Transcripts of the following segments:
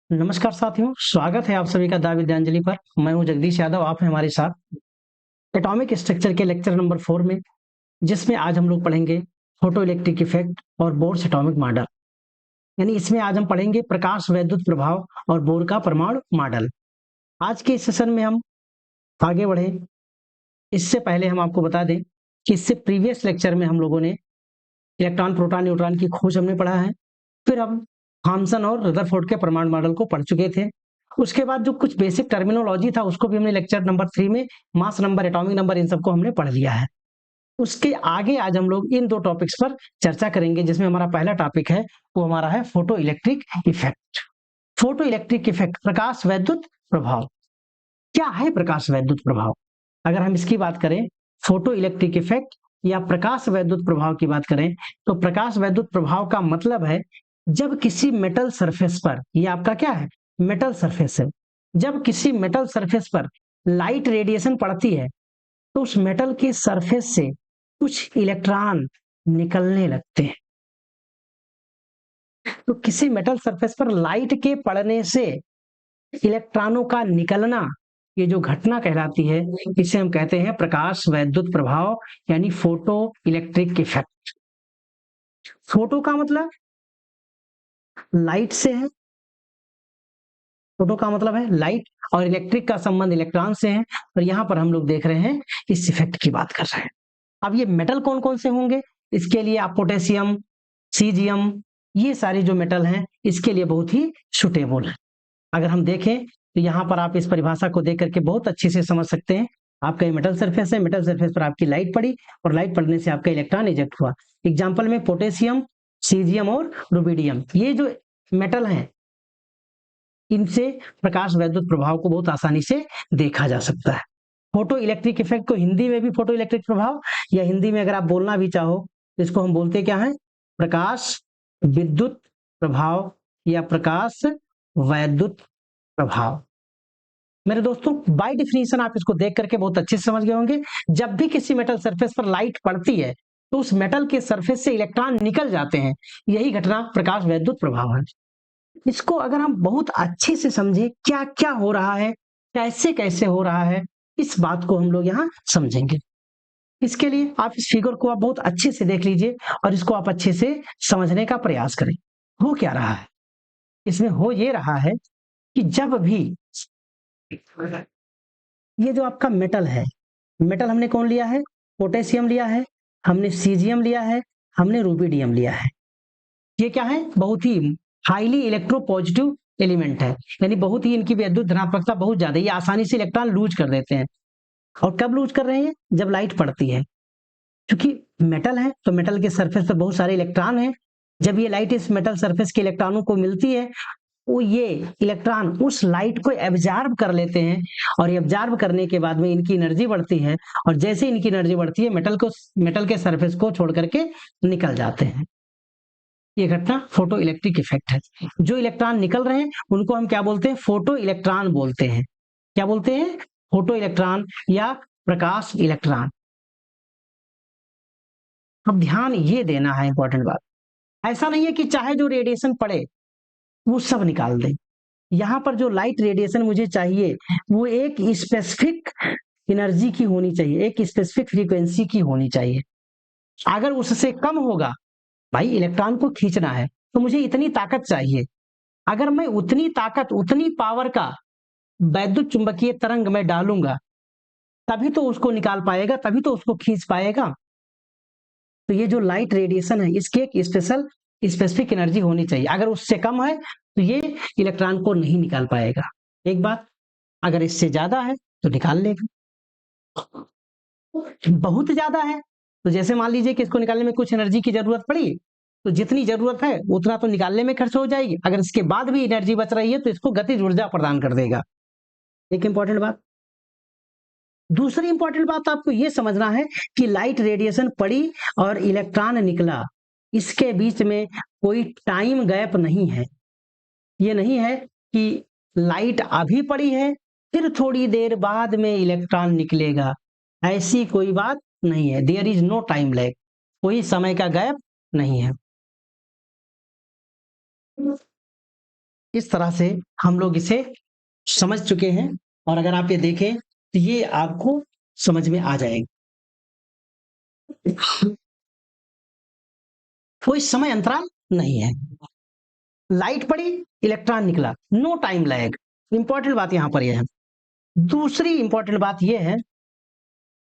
नमस्कार साथियों, स्वागत है आप सभी का दा विद्यांजलि पर। मैं हूं जगदीश यादव, आप हैं हमारे साथ एटॉमिक स्ट्रक्चर के लेक्चर नंबर 4 में, जिसमें आज हम लोग पढ़ेंगे फोटो इलेक्ट्रिक इफेक्ट और बोर्स एटॉमिक मॉडल। यानी इसमें आज हम पढ़ेंगे प्रकाश वैद्युत प्रभाव और बोर का परमाणु मॉडल। आज के इस सेशन में हम आगे बढ़े इससे पहले हम आपको बता दें कि इससे प्रीवियस लेक्चर में हम लोगों ने इलेक्ट्रॉन, प्रोटॉन, न्यूट्रॉन की खोज हमने पढ़ा है। फिर हम थॉमसन और रदरफोर्ड के परमाणु मॉडल को पढ़ चुके थे। उसके बाद जो कुछ बेसिक टर्मिनोलॉजी था उसको भी हमने लेक्चर नंबर 3 में मास नंबर, एटॉमिक नंबर, इन सबको हमने पढ़ लिया है। उसके आगे आज हम लोग इन दो टॉपिक्स पर चर्चा करेंगे, जिसमें हमारा पहला टॉपिक है वो हमारा है photoelectric effect. Photoelectric effect, प्रकाश वैद्युत प्रभाव। क्या है प्रकाश वैद्युत प्रभाव? अगर हम इसकी बात करें, फोटो इलेक्ट्रिक इफेक्ट या प्रकाश वैद्युत प्रभाव की बात करें, तो प्रकाश वैद्युत प्रभाव का मतलब है जब किसी मेटल सरफेस पर, ये आपका क्या है, मेटल सरफेस है, जब किसी मेटल सरफेस पर लाइट रेडिएशन पड़ती है तो उस मेटल के सरफेस से कुछ इलेक्ट्रॉन निकलने लगते हैं। तो किसी मेटल सरफेस पर लाइट के पड़ने से इलेक्ट्रॉनों का निकलना, ये जो घटना कहलाती है, इसे हम कहते हैं प्रकाश वैद्युत प्रभाव, यानी फोटो इलेक्ट्रिक इफेक्ट। फोटो का मतलब लाइट से है, फोटो का मतलब है लाइट, और इलेक्ट्रिक का संबंध इलेक्ट्रॉन से है। और यहां पर हम लोग देख रहे हैं, इस इफेक्ट की बात कर रहे हैं। अब ये मेटल कौन कौन से होंगे? इसके लिए आप पोटेशियम, सीजियम, ये सारे जो मेटल हैं इसके लिए बहुत ही सुटेबल है। अगर हम देखें तो यहाँ पर आप इस परिभाषा को देख करके बहुत अच्छे से समझ सकते हैं। आपका ये मेटल सरफेस है, मेटल सरफेस पर आपकी लाइट पड़ी और लाइट पड़ने से आपका इलेक्ट्रॉन इजेक्ट हुआ। एग्जाम्पल में पोटेशियम, सीजियम और रुबिडियम, ये जो मेटल हैं, इनसे प्रकाश वैद्युत प्रभाव को बहुत आसानी से देखा जा सकता है। फोटो इलेक्ट्रिक इफेक्ट को हिंदी में भी फोटो इलेक्ट्रिक प्रभाव, या हिंदी में अगर आप बोलना भी चाहो तो इसको हम बोलते क्या है, प्रकाश विद्युत प्रभाव या प्रकाश वैद्युत प्रभाव। मेरे दोस्तों, बाय डिफिनीशन आप इसको देख करके बहुत अच्छे से समझ गए होंगे। जब भी किसी मेटल सरफेस पर लाइट पड़ती है तो उस मेटल के सरफेस से इलेक्ट्रॉन निकल जाते हैं। यही घटना प्रकाश वैद्युत प्रभाव है। इसको अगर हम बहुत अच्छे से समझे, क्या क्या हो रहा है, कैसे कैसे हो रहा है, इस बात को हम लोग यहाँ समझेंगे। इसके लिए आप इस फिगर को आप बहुत अच्छे से देख लीजिए और इसको आप अच्छे से समझने का प्रयास करें। हो क्या रहा है इसमें? हो ये रहा है कि जब भी ये जो आपका मेटल है, मेटल हमने कौन लिया है? पोटेशियम लिया है, हमने सीजियम लिया है, हमने रुबिडियम लिया है। ये क्या है? बहुत ही हाईली इलेक्ट्रोपॉजिटिव एलिमेंट है, यानी बहुत ही इनकी विद्युत धनात्मकता बहुत ज्यादा है। ये आसानी से इलेक्ट्रॉन लूज कर देते हैं। और कब लूज कर रहे हैं? जब लाइट पड़ती है। क्योंकि मेटल है तो मेटल के सरफेस पर बहुत सारे इलेक्ट्रॉन हैं। जब ये लाइट इस मेटल सरफेस के इलेक्ट्रॉनों को मिलती है, वो ये इलेक्ट्रॉन उस लाइट को एब्जॉर्ब कर लेते हैं, और एब्जॉर्ब करने के बाद में इनकी एनर्जी बढ़ती है, और जैसे इनकी एनर्जी बढ़ती है मेटल के सरफेस को छोड़ करके निकल जाते हैं। ये घटना फोटो इलेक्ट्रिक इफेक्ट है। जो इलेक्ट्रॉन निकल रहे हैं उनको हम क्या बोलते हैं? फोटो इलेक्ट्रॉन बोलते हैं। क्या बोलते हैं? फोटो इलेक्ट्रॉन या प्रकाश इलेक्ट्रॉन। अब ध्यान ये देना है, इंपॉर्टेंट बात, ऐसा नहीं है कि चाहे जो रेडिएशन पड़े वो सब निकाल दें। यहाँ पर जो लाइट रेडिएशन मुझे चाहिए वो एक स्पेसिफिक एनर्जी की होनी चाहिए, एक स्पेसिफिक फ्रीक्वेंसी की होनी चाहिए। अगर उससे कम होगा, भाई इलेक्ट्रॉन को खींचना है तो मुझे इतनी ताकत चाहिए, अगर मैं उतनी ताकत, उतनी पावर का वैद्युत चुंबकीय तरंग में डालूंगा तभी तो उसको निकाल पाएगा, तभी तो उसको खींच पाएगा। तो ये जो लाइट रेडिएशन है इसकी एक स्पेसिफिक एनर्जी होनी चाहिए। अगर उससे कम है तो ये इलेक्ट्रॉन को नहीं निकाल पाएगा, एक बात। अगर इससे ज्यादा है तो निकाल लेगा। बहुत ज्यादा है तो जैसे मान लीजिए कि इसको निकालने में कुछ एनर्जी की जरूरत पड़ी, तो जितनी जरूरत है उतना तो निकालने में खर्च हो जाएगी। अगर इसके बाद भी एनर्जी बच रही है तो इसको गतिज ऊर्जा प्रदान कर देगा। एक इंपॉर्टेंट बात। दूसरी इंपॉर्टेंट बात आपको यह समझना है कि लाइट रेडिएशन पड़ी और इलेक्ट्रॉन निकला, इसके बीच में कोई टाइम गैप नहीं है। ये नहीं है कि लाइट अभी पड़ी है फिर थोड़ी देर बाद में इलेक्ट्रॉन निकलेगा, ऐसी कोई बात नहीं है। There is no time lag, कोई समय का गैप नहीं है। इस तरह से हम लोग इसे समझ चुके हैं, और अगर आप ये देखें तो ये आपको समझ में आ जाएगा। कोई समय अंतराल नहीं है। लाइट पड़ी, इलेक्ट्रॉन निकला, नो टाइम लैग। इंपॉर्टेंट बात यहां पर यह है। दूसरी इंपॉर्टेंट बात यह है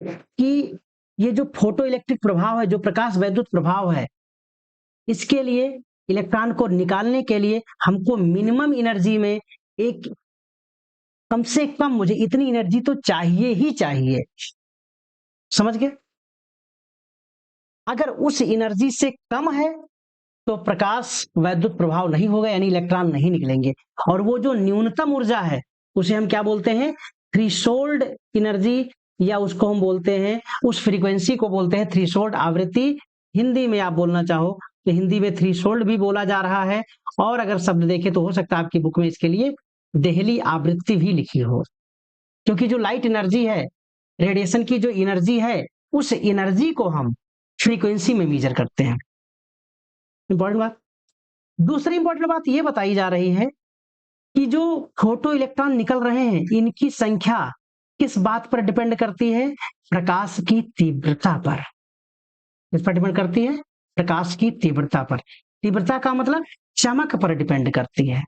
कि ये जो फोटो इलेक्ट्रिक प्रभाव है, जो प्रकाश वैद्युत प्रभाव है, इसके लिए इलेक्ट्रॉन को निकालने के लिए हमको मिनिमम एनर्जी में एक कम से कम मुझे इतनी एनर्जी तो चाहिए ही चाहिए। समझ गए? अगर उस एनर्जी से कम है तो प्रकाश वैद्युत प्रभाव नहीं होगा, यानी इलेक्ट्रॉन नहीं निकलेंगे। और वो जो न्यूनतम ऊर्जा है उसे हम क्या बोलते हैं? थ्रीशोल्ड एनर्जी, या उसको हम बोलते हैं, उस फ्रीक्वेंसी को बोलते हैं थ्रीशोल्ड आवृत्ति। हिंदी में आप बोलना चाहो तो हिंदी में थ्रीशोल्ड भी बोला जा रहा है, और अगर शब्द देखें तो हो सकता है आपकी बुक में इसके लिए देहली आवृत्ति भी लिखी हो। क्योंकि जो लाइट एनर्जी है, रेडिएशन की जो एनर्जी है, उस एनर्जी को हम फ्रीक्वेंसी में मेजर करते हैं। इंपॉर्टेंट बात। दूसरी इंपॉर्टेंट बात यह बताई जा रही है कि जो फोटो इलेक्ट्रॉन निकल रहे हैं, इनकी संख्या किस बात पर डिपेंड करती है? प्रकाश की तीव्रता पर। किस पर डिपेंड करती है? प्रकाश की तीव्रता पर। तीव्रता का मतलब चमक पर डिपेंड करती है।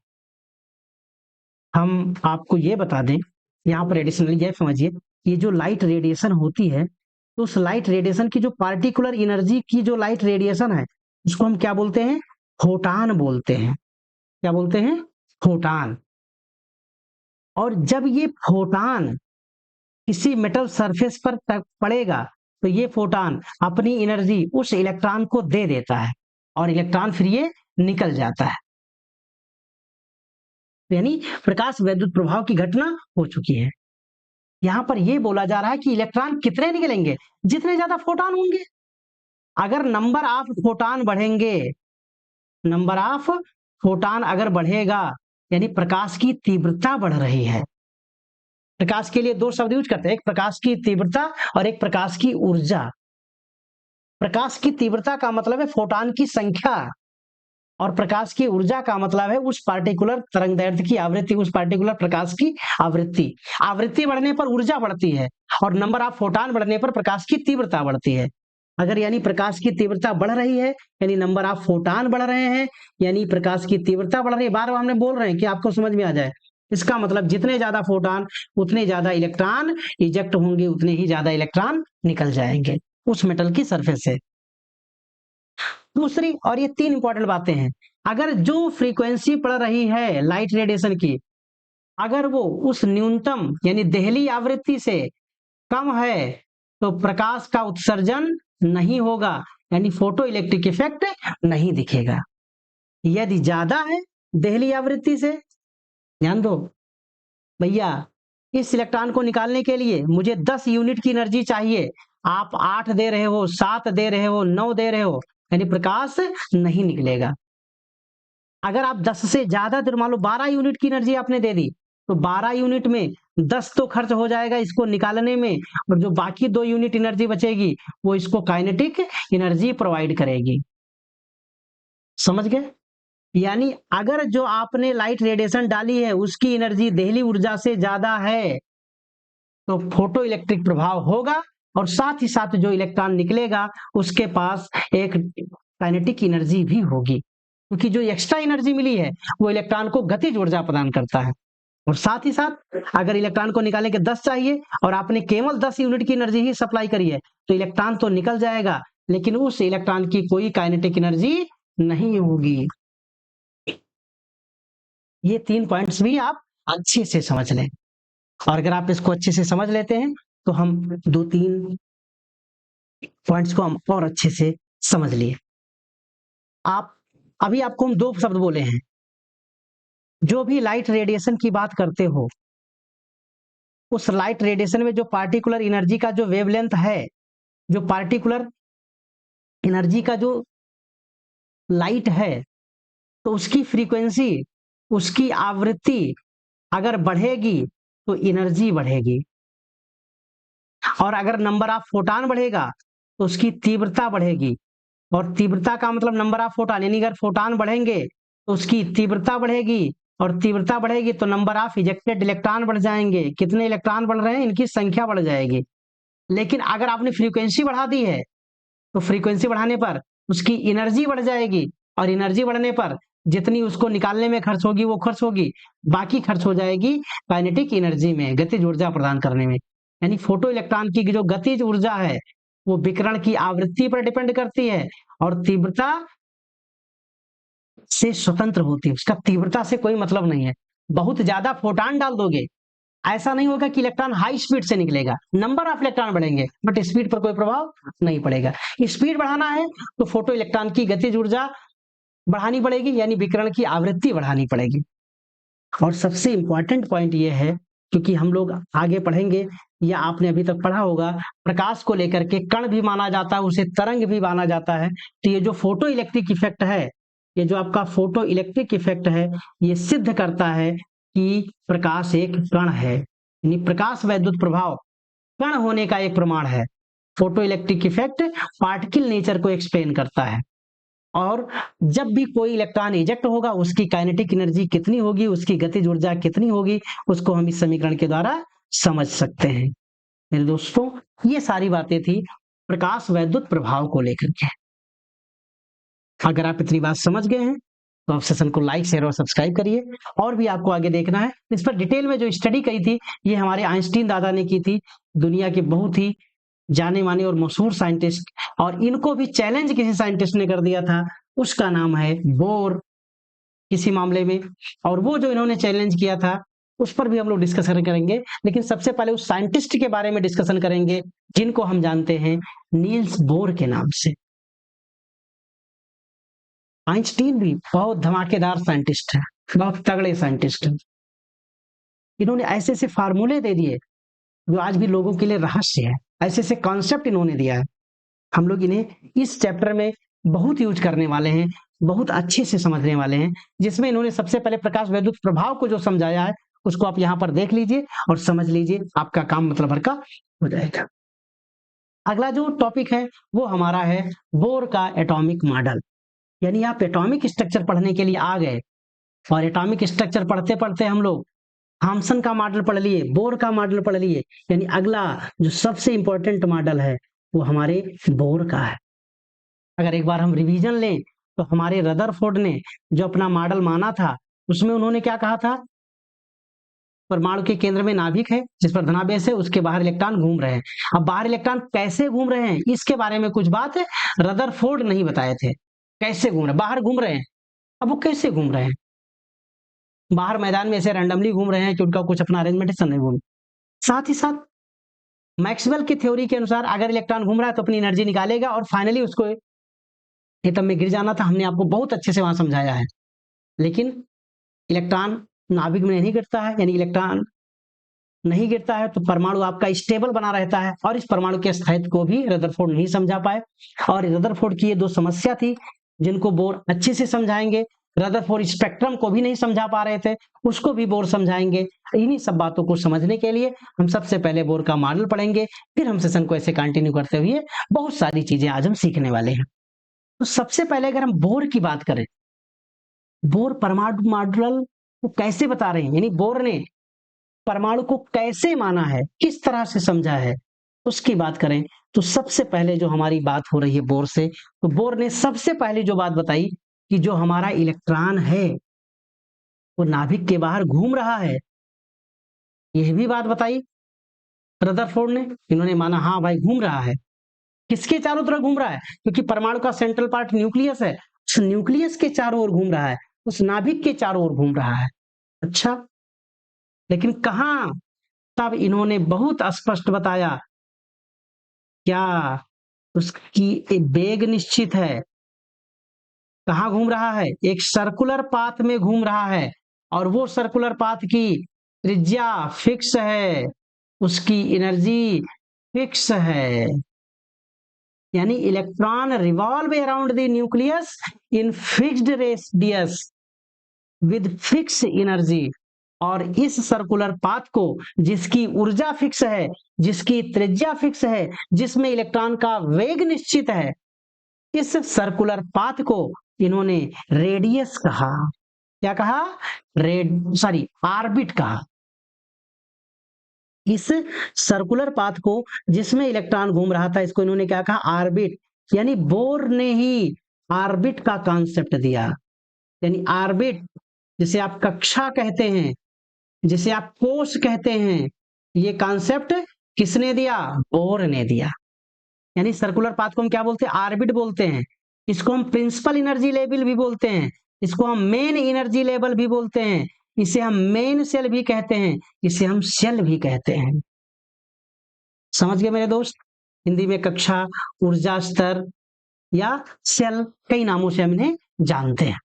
हम आपको ये बता दें, यहाँ पर एडिशनली ये समझिए, ये जो लाइट रेडिएशन होती है, तो उस लाइट रेडिएशन की जो पार्टिकुलर एनर्जी की जो लाइट रेडिएशन है, उसको हम क्या बोलते हैं? फोटान बोलते हैं। क्या बोलते हैं? फोटान। और जब ये फोटान किसी मेटल सरफेस पर पड़ेगा तो ये फोटान अपनी एनर्जी उस इलेक्ट्रॉन को दे देता है, और इलेक्ट्रॉन फिर ये निकल जाता है। यानी प्रकाश वैद्युत प्रभाव की घटना हो चुकी है। यहां पर यह बोला जा रहा है कि इलेक्ट्रॉन कितने निकलेंगे? जितने ज्यादा फोटान होंगे। अगर नंबर ऑफ फोटान बढ़ेंगे, नंबर ऑफ फोटान अगर बढ़ेगा, यानी प्रकाश की तीव्रता बढ़ रही है। प्रकाश के लिए दो शब्द यूज करते हैं, एक प्रकाश की तीव्रता और एक प्रकाश की ऊर्जा। प्रकाश की तीव्रता का मतलब है फोटान की संख्या, और प्रकाश की ऊर्जा का मतलब है उस पार्टिकुलर तरंगदैर्ध्य की आवृत्ति, उस पार्टिकुलर प्रकाश की आवृत्ति। आवृत्ति बढ़ने पर ऊर्जा बढ़ती है, और नंबर ऑफ फोटान बढ़ने पर प्रकाश की तीव्रता बढ़ती है। अगर यानी प्रकाश की तीव्रता बढ़ रही है, यानी नंबर ऑफ फोटान बढ़ रहे हैं, यानी प्रकाश की तीव्रता बढ़ रही है। बार बार हमने बोल रहे हैं कि आपको समझ में आ जाए। इसका मतलब जितने ज्यादा फोटान उतने ज्यादा इलेक्ट्रॉन इजेक्ट होंगे, उतने ही ज्यादा इलेक्ट्रॉन निकल जाएंगे उस मेटल की सरफेस से। दूसरी, और ये तीन इंपॉर्टेंट बातें हैं, अगर जो फ्रीक्वेंसी पड़ रही है लाइट रेडिएशन की, अगर वो उस न्यूनतम यानी देहली आवृत्ति से कम है तो प्रकाश का उत्सर्जन नहीं होगा, यानी फोटो इलेक्ट्रिक इफेक्ट नहीं दिखेगा। यदि ज्यादा है देहली आवृत्ति से, ध्यान दो भैया, इस इलेक्ट्रॉन को निकालने के लिए मुझे 10 यूनिट की एनर्जी चाहिए, आप 8 दे रहे हो, 7 दे रहे हो, 9 दे रहे हो, यानी प्रकाश नहीं निकलेगा। अगर आप 10 से ज्यादा देर, मान लो 12 यूनिट की एनर्जी आपने दे दी, तो 12 यूनिट में 10 तो खर्च हो जाएगा इसको निकालने में, और जो बाकी 2 यूनिट एनर्जी बचेगी वो इसको काइनेटिक एनर्जी प्रोवाइड करेगी। समझ गए? यानी अगर जो आपने लाइट रेडिएशन डाली है उसकी एनर्जी देहली ऊर्जा से ज्यादा है तो फोटो इलेक्ट्रिक प्रभाव होगा, और साथ ही साथ जो इलेक्ट्रॉन निकलेगा उसके पास एक काइनेटिक एनर्जी भी होगी, क्योंकि जो एक्स्ट्रा एनर्जी मिली है वो इलेक्ट्रॉन को गतिज ऊर्जा प्रदान करता है। और साथ ही साथ अगर इलेक्ट्रॉन को निकालने के 10 चाहिए और आपने केवल 10 यूनिट की एनर्जी ही सप्लाई करी है, तो इलेक्ट्रॉन तो निकल जाएगा, लेकिन उस इलेक्ट्रॉन की कोई काइनेटिक एनर्जी नहीं होगी। ये 3 पॉइंट्स भी आप अच्छे से समझ लें, और अगर आप इसको अच्छे से समझ लेते हैं तो हम 2-3 पॉइंट्स को हम और अच्छे से समझ लिए। आप अभी आपको हम 2 शब्द बोले हैं, जो भी लाइट रेडिएशन की बात करते हो, उस लाइट रेडिएशन में जो पार्टिकुलर एनर्जी का जो वेवलेंथ है, जो पार्टिकुलर एनर्जी का जो लाइट है, तो उसकी फ्रीक्वेंसी, उसकी आवृत्ति अगर बढ़ेगी तो एनर्जी बढ़ेगी, और अगर नंबर ऑफ फोटान बढ़ेगा तो उसकी तीव्रता बढ़ेगी। और तीव्रता का मतलब नंबर ऑफ फोटान, यानी अगर फोटान बढ़ेंगे तो उसकी तीव्रता बढ़ेगी, और तीव्रता बढ़ेगी तो नंबर ऑफ इजेक्टेड इलेक्ट्रॉन बढ़ जाएंगे, कितने इलेक्ट्रॉन बढ़ रहे हैं इनकी संख्या बढ़ जाएगी। लेकिन अगर आपने फ्रीक्वेंसी बढ़ा दी है तो फ्रीक्वेंसी बढ़ाने पर उसकी एनर्जी बढ़ जाएगी, और एनर्जी बढ़ने पर जितनी उसको निकालने में खर्च होगी वो खर्च होगी, बाकी खर्च हो जाएगी काइनेटिक एनर्जी में, गतिज ऊर्जा प्रदान करने में। यानी फोटो इलेक्ट्रॉन की जो गतिज ऊर्जा है वो विकिरण की आवृत्ति पर डिपेंड करती है और तीव्रता से स्वतंत्र होती है, उसका तीव्रता से कोई मतलब नहीं है। बहुत ज्यादा फोटान डाल दोगे, ऐसा नहीं होगा कि इलेक्ट्रॉन हाई स्पीड से निकलेगा, नंबर ऑफ इलेक्ट्रॉन बढ़ेंगे बट स्पीड पर कोई प्रभाव नहीं पड़ेगा। स्पीड बढ़ाना है तो फोटो इलेक्ट्रॉन की गतिज ऊर्जा बढ़ानी पड़ेगी, यानी विकिरण की आवृत्ति बढ़ानी पड़ेगी। और सबसे इंपॉर्टेंट पॉइंट ये है, क्योंकि हम लोग आगे पढ़ेंगे या आपने अभी तक पढ़ा होगा, प्रकाश को लेकर के कण भी माना जाता है, उसे तरंग भी माना जाता है। तो ये जो फोटो इलेक्ट्रिक इफेक्ट है, ये जो आपका फोटो इलेक्ट्रिक इफेक्ट है, ये सिद्ध करता है कि प्रकाश एक कण है, यानी प्रकाश वैद्युत प्रभाव कण होने का एक प्रमाण है। Photoelectric effect particle nature को एक्सप्लेन करता है, और जब भी कोई इलेक्ट्रॉन इजेक्ट होगा उसकी काइनेटिक एनर्जी कितनी होगी, उसकी गतिज ऊर्जा कितनी होगी, उसको हम इस समीकरण के द्वारा समझ सकते हैं। मेरे दोस्तों, ये सारी बातें थी प्रकाश वैद्युत प्रभाव को लेकर के। अगर आप इतनी बात समझ गए हैं तो आप सेशन को लाइक शेयर और सब्सक्राइब करिए। और भी आपको आगे देखना है, इस पर डिटेल में जो स्टडी करी थी ये हमारे आइंस्टीन दादा ने की थी, दुनिया के बहुत ही जाने माने और मशहूर साइंटिस्ट, और इनको भी चैलेंज किसी साइंटिस्ट ने कर दिया था, उसका नाम है बोर किसी मामले में। और वो जो इन्होंने चैलेंज किया था उस पर भी हम लोग डिस्कशन करेंगे, लेकिन सबसे पहले उस साइंटिस्ट के बारे में डिस्कशन करेंगे जिनको हम जानते हैं नील्स बोर के नाम से। आइंस्टीन भी बहुत धमाकेदार साइंटिस्ट है, बहुत तगड़े साइंटिस्ट है। इन्होंने ऐसे ऐसे फार्मूले दे दिए जो आज भी लोगों के लिए रहस्य है, ऐसे ऐसे कॉन्सेप्ट इन्होंने दिया है। हम लोग इन्हें इस चैप्टर में बहुत यूज करने वाले हैं, बहुत अच्छे से समझने वाले हैं, जिसमें इन्होंने सबसे पहले प्रकाश वैद्युत प्रभाव को जो समझाया है उसको आप यहाँ पर देख लीजिए और समझ लीजिए, आपका काम मतलब भर का हो जाएगा। अगला जो टॉपिक है वो हमारा है बोर का एटॉमिक मॉडल। यानी आप एटॉमिक स्ट्रक्चर पढ़ने के लिए आ गए, और एटॉमिक स्ट्रक्चर पढ़ते पढ़ते हम लोग थॉमसन का मॉडल पढ़ लिए, बोर का मॉडल पढ़ लिए, यानी अगला जो सबसे इंपॉर्टेंट मॉडल है वो हमारे बोर का है। अगर एक बार हम रिवीजन लें तो हमारे रदरफोर्ड ने जो अपना मॉडल माना था उसमें उन्होंने क्या कहा था, परमाणु के केंद्र में नाभिक है जिस पर धनावेश है, उसके बाहर इलेक्ट्रॉन घूम रहे हैं। अब बाहर इलेक्ट्रॉन कैसे घूम रहे हैं इसके बारे में कुछ बात रदरफोर्ड नहीं बताए थे, कैसे घूम रहे हैं, बाहर घूम रहे हैं। अब वो कैसे घूम रहे हैं, बाहर मैदान में ऐसे रैंडमली घूम रहे हैं कि उनका कुछ अपना अरेंजमेंट है, नहीं घूम। साथ ही साथ मैक्सवेल की थ्योरी के अनुसार अगर इलेक्ट्रॉन घूम रहा है तो अपनी एनर्जी निकालेगा और फाइनली उसको एटम में गिर जाना था, हमने आपको बहुत अच्छे से वहां समझाया है। लेकिन इलेक्ट्रॉन नाभिक में नहीं गिरता है, यानी इलेक्ट्रॉन नहीं गिरता है तो परमाणु आपका स्टेबल बना रहता है, और इस परमाणु के स्थायित्व को भी रदरफोर्ड नहीं समझा पाए। और रदरफोर्ड की ये दो समस्या थी जिनको बोर अच्छे से समझाएंगे। रदरफोर्ड स्पेक्ट्रम को भी नहीं समझा पा रहे थे, उसको भी बोर समझाएंगे। इन्हीं सब बातों को समझने के लिए हम सबसे पहले बोर का मॉडल पढ़ेंगे, फिर हम सेशन को ऐसे कंटिन्यू करते हुए बहुत सारी चीजें आज हम सीखने वाले हैं। तो सबसे पहले अगर हम बोर की बात करें, बोर परमाणु मॉडल को कैसे बता रहे हैं, यानी बोर ने परमाणु को कैसे माना है, किस तरह से समझा है, उसकी बात करें तो सबसे पहले जो हमारी बात हो रही है बोर से, तो बोर ने सबसे पहले जो बात बताई कि जो हमारा इलेक्ट्रॉन है वो नाभिक के बाहर घूम रहा है, यह भी बात बताई रदरफोर्ड ने। इन्होंने माना हाँ भाई घूम रहा है। किसके चारों तरफ घूम रहा है, क्योंकि परमाणु का सेंट्रल पार्ट न्यूक्लियस है, उस न्यूक्लियस के चारों ओर घूम रहा है, उस नाभिक के चारों ओर घूम रहा है। अच्छा, लेकिन कहां, तब इन्होंने बहुत स्पष्ट बताया क्या उसकी एक वेग निश्चित है, कहां घूम रहा है, एक सर्कुलर पाथ में घूम रहा है, और वो सर्कुलर पाथ की त्रिज्या फिक्स है, उसकी एनर्जी फिक्स है। यानी electron revolve around the nucleus in fixed radius with fix energy. और इस सर्कुलर पाथ को, जिसकी ऊर्जा फिक्स है, जिसकी त्रिज्या फिक्स है, जिसमें इलेक्ट्रॉन का वेग निश्चित है, इस सर्कुलर पाथ को इन्होंने रेडियस कहा। क्या कहा? ऑर्बिट कहा। इस सर्कुलर पाथ को जिसमें इलेक्ट्रॉन घूम रहा था, इसको इन्होंने क्या कहा? ऑर्बिट। यानी बोर ने ही ऑर्बिट का कॉन्सेप्ट दिया। यानी ऑर्बिट, जिसे आप कक्षा कहते हैं, जिसे आप कोश कहते हैं, ये कॉन्सेप्ट किसने दिया? बोर ने दिया। यानी सर्कुलर पाथ को हम क्या बोलते हैं? ऑर्बिट बोलते हैं। इसको हम प्रिंसिपल एनर्जी लेवल भी बोलते हैं, इसको हम मेन एनर्जी लेवल भी बोलते हैं, इसे हम मेन सेल भी कहते हैं, इसे हम सेल भी कहते हैं। समझ गए मेरे दोस्त? हिंदी में कक्षा, ऊर्जा स्तर या सेल, कई नामों से हम इन्हें जानते हैं।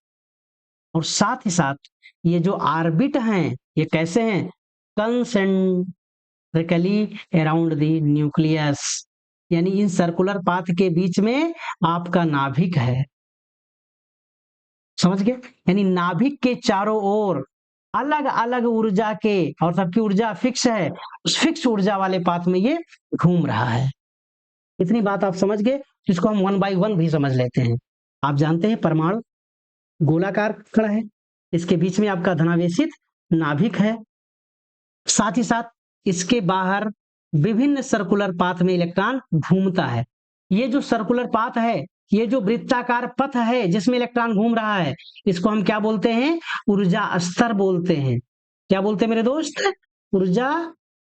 और साथ ही साथ ये जो ऑर्बिट हैं, ये कैसे हैं? Concentrically around the nucleus. यानी इन सर्कुलर पाथ के बीच में आपका नाभिक है। समझ गए? यानी नाभिक के चारों ओर अलग अलग ऊर्जा के, और सबकी ऊर्जा फिक्स है, उस फिक्स ऊर्जा वाले पाथ में ये घूम रहा है। इतनी बात आप समझ गए, इसको हम 1 बाय 1 भी समझ लेते हैं। आप जानते हैं परमाणु गोलाकार कण है, इसके बीच में आपका धनावेशित नाभिक है, साथ ही साथ इसके बाहर विभिन्न सर्कुलर पाथ में इलेक्ट्रॉन घूमता है। ये जो सर्कुलर पाथ है, ये जो वृत्ताकार पथ है जिसमें इलेक्ट्रॉन घूम रहा है, इसको हम क्या बोलते हैं? ऊर्जा स्तर बोलते हैं। क्या बोलते हैं मेरे दोस्त? ऊर्जा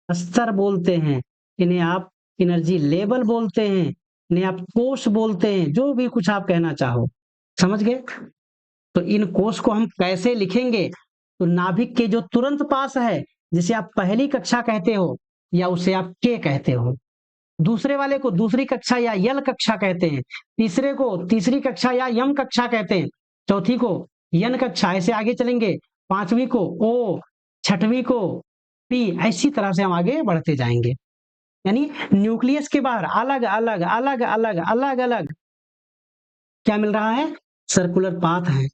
स्तर बोलते हैं। इन्हें आप एनर्जी लेवल बोलते हैं, इन्हें आप कोश बोलते हैं, जो भी कुछ आप कहना चाहो। समझ गए? तो इन कोश को हम कैसे लिखेंगे? तो नाभिक के जो तुरंत पास है, जिसे आप पहली कक्षा कहते हो या उसे आप के कहते हो, दूसरे वाले को दूसरी कक्षा या यल कक्षा कहते हैं, तीसरे को तीसरी कक्षा या यम कक्षा कहते हैं, चौथी को यन कक्षा, ऐसे आगे चलेंगे, पांचवी को ओ, छठवीं को पी, ऐसी तरह से हम आगे बढ़ते जाएंगे। यानी न्यूक्लियस के बाहर अलग अलग अलग अलग अलग अलग क्या मिल रहा है? सर्कुलर पाथ है।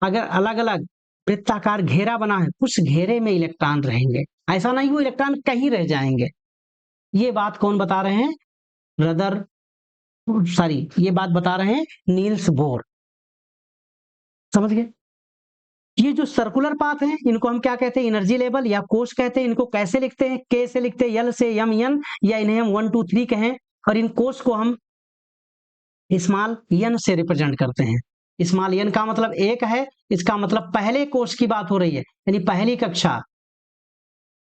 अगर अलग अलग वृत्ताकार घेरा बना है, उस घेरे में इलेक्ट्रॉन रहेंगे, ऐसा नहीं हो इलेक्ट्रॉन कहीं रह जाएंगे। ये बात कौन बता रहे हैं? रदर ये बात बता रहे हैं नील्स बोर। समझ गए? ये जो सर्कुलर पाथ है, इनको हम क्या कहते हैं? एनर्जी लेवल या कोश कहते हैं। इनको कैसे लिखते हैं? के से लिखते हैं, यल से, यम यन, या इन्हें हम 1 2 3 कहें, और इन कोश को हम स्मॉल यन से रिप्रेजेंट करते हैं। स्मॉल यन का मतलब एक है, इसका मतलब पहले कोश की बात हो रही है, यानी पहली कक्षा।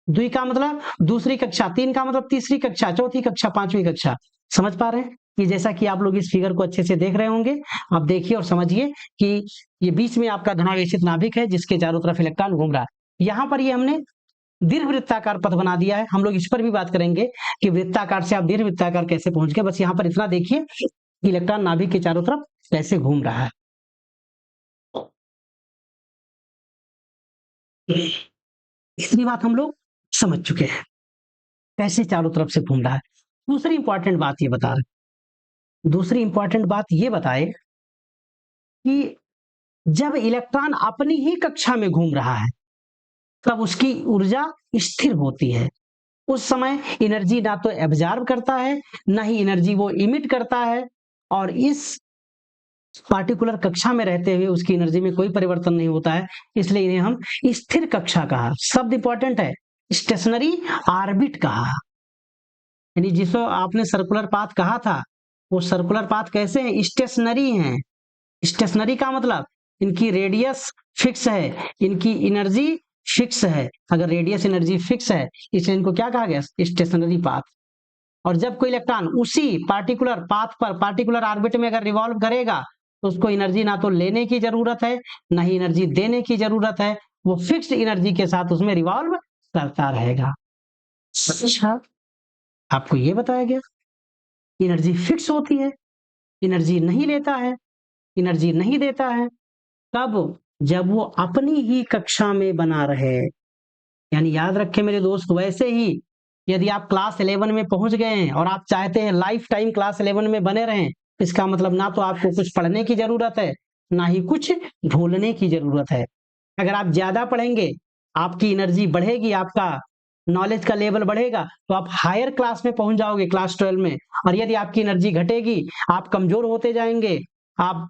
द्वि का मतलब दूसरी कक्षा, तीन का मतलब तीसरी कक्षा, चौथी कक्षा, पांचवी कक्षा। समझ पा रहे हैं? कि जैसा कि आप लोग इस फिगर को अच्छे से देख रहे होंगे, आप देखिए और समझिए कि ये बीच में आपका धनावेशित नाभिक है जिसके चारों तरफ इलेक्ट्रॉन घूम रहा है। यहाँ पर ये हमने दीर्घवृत्ताकार पथ बना दिया है, हम लोग इस पर भी बात करेंगे कि वृत्ताकार से आप दीर्घवृत्ताकार कैसे पहुंच गए। बस यहाँ पर इतना देखिए कि इलेक्ट्रॉन नाभिक के चारों तरफ कैसे घूम रहा है। इतनी बात हम लोग समझ चुके हैं, कैसे चारों तरफ से घूम रहा है। दूसरी इंपॉर्टेंट बात ये बता रहे, दूसरी इंपॉर्टेंट बात ये बताए कि जब इलेक्ट्रॉन अपनी ही कक्षा में घूम रहा है, तब उसकी ऊर्जा स्थिर होती है। उस समय एनर्जी ना तो एब्जॉर्ब करता है, ना ही एनर्जी वो इमिट करता है, और इस पार्टिकुलर कक्षा में रहते हुए उसकी एनर्जी में कोई परिवर्तन नहीं होता है, इसलिए इन्हें हम स्थिर कक्षा कहा। शब्द इंपॉर्टेंट है, स्टेशनरी ऑर्बिट कहा। यानी जिसको आपने सर्कुलर पाथ कहा था, वो सर्कुलर पाथ कैसे हैं? स्टेशनरी हैं। स्टेशनरी का मतलब इनकी रेडियस फिक्स है, इनकी एनर्जी फिक्स है। अगर रेडियस एनर्जी फिक्स है, इसलिए इनको क्या कहा गया? Stationery path. और जब कोई इलेक्ट्रॉन उसी पार्टिकुलर पाथ पर, पार्टिकुलर ऑर्बिट में अगर रिवॉल्व करेगा, तो उसको एनर्जी ना तो लेने की जरूरत है, ना ही एनर्जी देने की जरूरत है, वो फिक्स्ड एनर्जी के साथ उसमें रिवॉल्व करता रहेगा। अच्छा, आपको ये बताया गया एनर्जी फिक्स होती है, एनर्जी नहीं लेता है, एनर्जी नहीं देता है। कब? जब वो अपनी ही कक्षा में बना रहे। यानी याद रखें मेरे दोस्त, वैसे ही यदि आप क्लास 11 में पहुंच गए हैं और आप चाहते हैं लाइफ टाइम क्लास 11 में बने रहें, इसका मतलब ना तो आपको कुछ पढ़ने की जरूरत है, ना ही कुछ भूलने की जरूरत है। अगर आप ज्यादा पढ़ेंगे, आपकी एनर्जी बढ़ेगी, आपका नॉलेज का लेवल बढ़ेगा, तो आप हायर क्लास में पहुंच जाओगे, क्लास 12 में। और यदि आपकी एनर्जी घटेगी, आप कमजोर होते जाएंगे, आप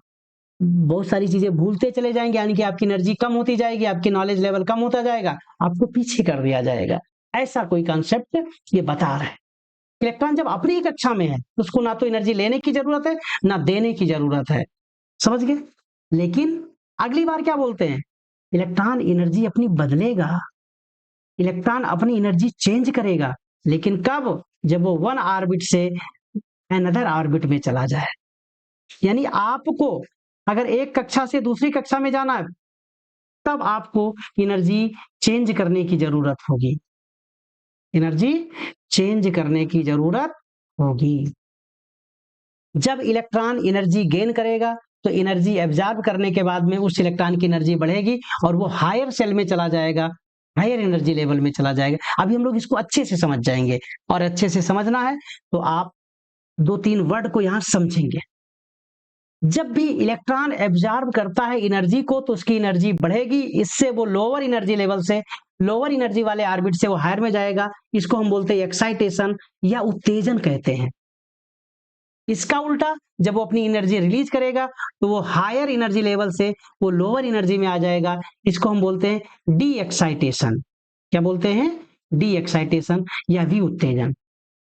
बहुत सारी चीजें भूलते चले जाएंगे, यानी कि आपकी एनर्जी कम होती जाएगी, आपकी नॉलेज लेवल कम होता जाएगा, आपको पीछे कर दिया जाएगा। ऐसा कोई कॉन्सेप्ट ये बता रहा है। इलेक्ट्रॉन जब अपनी ही कक्षा में है, उसको ना तो एनर्जी लेने की जरूरत है ना देने की जरूरत है, समझ गए। लेकिन अगली बार क्या बोलते हैं, इलेक्ट्रॉन एनर्जी अपनी बदलेगा, इलेक्ट्रॉन अपनी एनर्जी चेंज करेगा, लेकिन कब, जब वो वन ऑर्बिट से अनदर ऑर्बिट में चला जाए। यानी आपको अगर एक कक्षा से दूसरी कक्षा में जाना है, तब आपको एनर्जी चेंज करने की जरूरत होगी, एनर्जी चेंज करने की जरूरत होगी। जब इलेक्ट्रॉन एनर्जी गेन करेगा तो एनर्जी एब्जॉर्ब करने के बाद में उस इलेक्ट्रॉन की एनर्जी बढ़ेगी और वो हायर सेल में चला जाएगा, हायर एनर्जी लेवल में चला जाएगा। अभी हम लोग इसको अच्छे से समझ जाएंगे, और अच्छे से समझना है तो आप 2-3 वर्ड को यहां समझेंगे। जब भी इलेक्ट्रॉन एब्जॉर्ब करता है एनर्जी को तो उसकी एनर्जी बढ़ेगी, इससे वो लोअर एनर्जी लेवल से, लोअर एनर्जी वाले ऑर्बिट से वो हायर में जाएगा। इसको हम बोलते हैं एक्साइटेशन या उत्तेजन कहते हैं। इसका उल्टा, जब वो अपनी एनर्जी रिलीज करेगा तो वो हायर एनर्जी लेवल से वो लोअर एनर्जी में आ जाएगा। इसको हम बोलते हैं डी एक्साइटेशन। क्या बोलते हैं, डी एक्साइटेशन या भी उत्तेजन।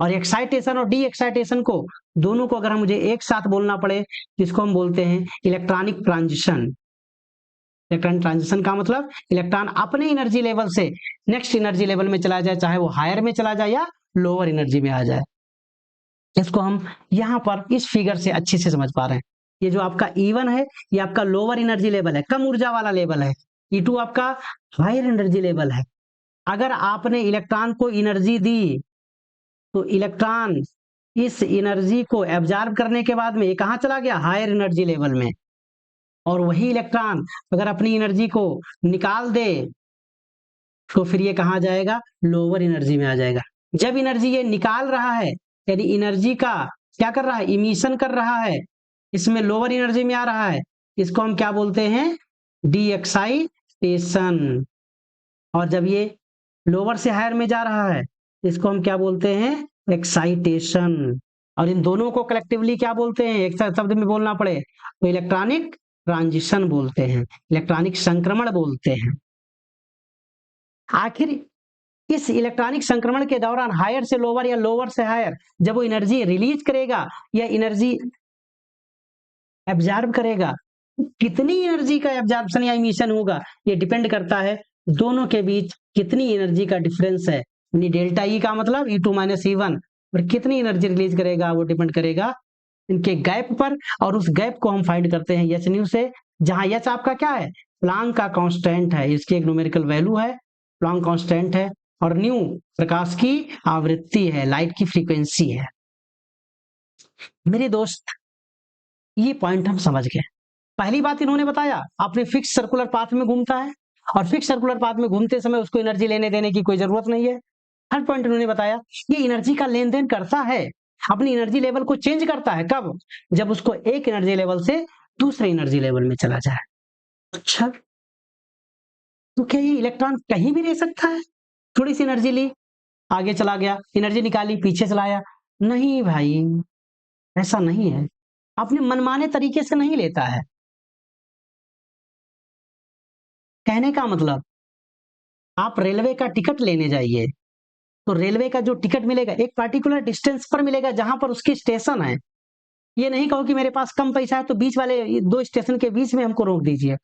और एक्साइटेशन और डी एक्साइटेशन को, दोनों को अगर हम मुझे एक साथ बोलना पड़े, इसको हम बोलते हैं इलेक्ट्रॉनिक ट्रांजिशन। इलेक्ट्रॉनिक ट्रांजिशन का मतलब इलेक्ट्रॉन अपने एनर्जी लेवल से नेक्स्ट एनर्जी लेवल में चला जाए, चाहे वो हायर में चला जाए या लोअर एनर्जी में आ जाए। इसको हम यहाँ पर इस फिगर से अच्छे से समझ पा रहे हैं। ये जो आपका E1 है, ये आपका लोअर एनर्जी लेवल है, कम ऊर्जा वाला लेवल है। E2 आपका हायर एनर्जी लेवल है। अगर आपने इलेक्ट्रॉन को एनर्जी दी तो इलेक्ट्रॉन इस एनर्जी को एब्जॉर्ब करने के बाद में ये कहाँ चला गया, हायर एनर्जी लेवल में। और वही इलेक्ट्रॉन अगर अपनी एनर्जी को निकाल दे तो फिर ये कहाँ जाएगा, लोअर एनर्जी में आ जाएगा। जब एनर्जी ये निकाल रहा है, यानी एनर्जी का क्या कर रहा है, इमिशन कर रहा है, इसमें लोअर एनर्जी में आ रहा है, इसको हम क्या बोलते हैं, डी एक्साइटेशन। और जब ये लोअर से हायर में जा रहा है, इसको हम क्या बोलते हैं, एक्साइटेशन। और इन दोनों को कलेक्टिवली क्या बोलते हैं, एक शब्द में बोलना पड़े तो इलेक्ट्रॉनिक ट्रांजिशन बोलते हैं, इलेक्ट्रॉनिक संक्रमण बोलते हैं। आखिर इस इलेक्ट्रॉनिक संक्रमण के दौरान हायर से लोअर या लोअर से हायर जब वो एनर्जी रिलीज करेगा या एनर्जी एब्जॉर्ब करेगा, कितनी एनर्जी का एब्जॉर्प्शन या इमिशन होगा, ये डिपेंड करता है दोनों के बीच कितनी एनर्जी का डिफरेंस है। यानी डेल्टा ई का मतलब E2 माइनस E1, और कितनी एनर्जी रिलीज करेगा वो डिपेंड करेगा इनके गैप पर। और उस गैप को हम फाइंड करते हैं एच न्यू से, जहां एच आपका क्या है, प्लांक का कांस्टेंट है, इसकी एक न्यूमेरिकल वैल्यू है, प्लांक कांस्टेंट है। और न्यू प्रकाश की आवृत्ति है, लाइट की फ्रीक्वेंसी है। मेरे दोस्त, ये पॉइंट हम समझ गए। पहली बात इन्होंने बताया, आपने फिक्स सर्कुलर पाथ में घूमता है और फिक्स सर्कुलर पाथ में घूमते समय उसको एनर्जी लेने देने की कोई जरूरत नहीं है। हर पॉइंट इन्होंने बताया, ये एनर्जी का लेन देन करता है, अपनी एनर्जी लेवल को चेंज करता है, कब, जब उसको एक एनर्जी लेवल से दूसरे एनर्जी लेवल में चला जाए। अच्छा, तो क्या ये इलेक्ट्रॉन कहीं भी रह सकता है, थोड़ी सी एनर्जी ली आगे चला गया, एनर्जी निकाली पीछे चलाया? नहीं भाई, ऐसा नहीं है, अपने मनमाने तरीके से नहीं लेता है। कहने का मतलब, आप रेलवे का टिकट लेने जाइए तो रेलवे का जो टिकट मिलेगा एक पार्टिकुलर डिस्टेंस पर मिलेगा जहां पर उसकी स्टेशन है। ये नहीं कहो कि मेरे पास कम पैसा है तो बीच वाले दो स्टेशन के बीच में हमको रोक दीजिए।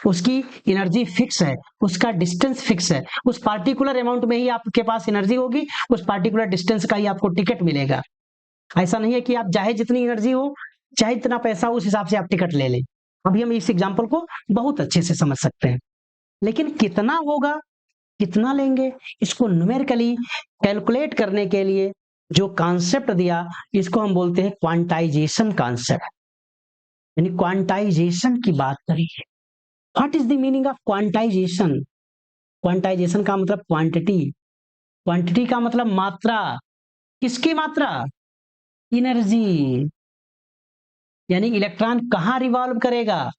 उसकी एनर्जी फिक्स है, उसका डिस्टेंस फिक्स है, उस पार्टिकुलर अमाउंट में ही आपके पास एनर्जी होगी, उस पार्टिकुलर डिस्टेंस का ही आपको टिकट मिलेगा। ऐसा नहीं है कि आप चाहे जितनी एनर्जी हो, चाहे जितना पैसा हो, उस हिसाब से आप टिकट ले लें। अभी हम इस एग्जाम्पल को बहुत अच्छे से समझ सकते हैं। लेकिन कितना होगा, कितना लेंगे, इसको न्यूमेरिकली कैलकुलेट करने के लिए जो कॉन्सेप्ट दिया, इसको हम बोलते हैं क्वांटाइजेशन कॉन्सेप्ट। यानी क्वांटाइजेशन की बात करिए। What is the meaning of quantization? Quantization का मतलब क्वांटिटी, क्वांटिटी का मतलब मात्रा। किसकी मात्रा, एनर्जी। यानी इलेक्ट्रॉन कहां रिवॉल्व करेगा,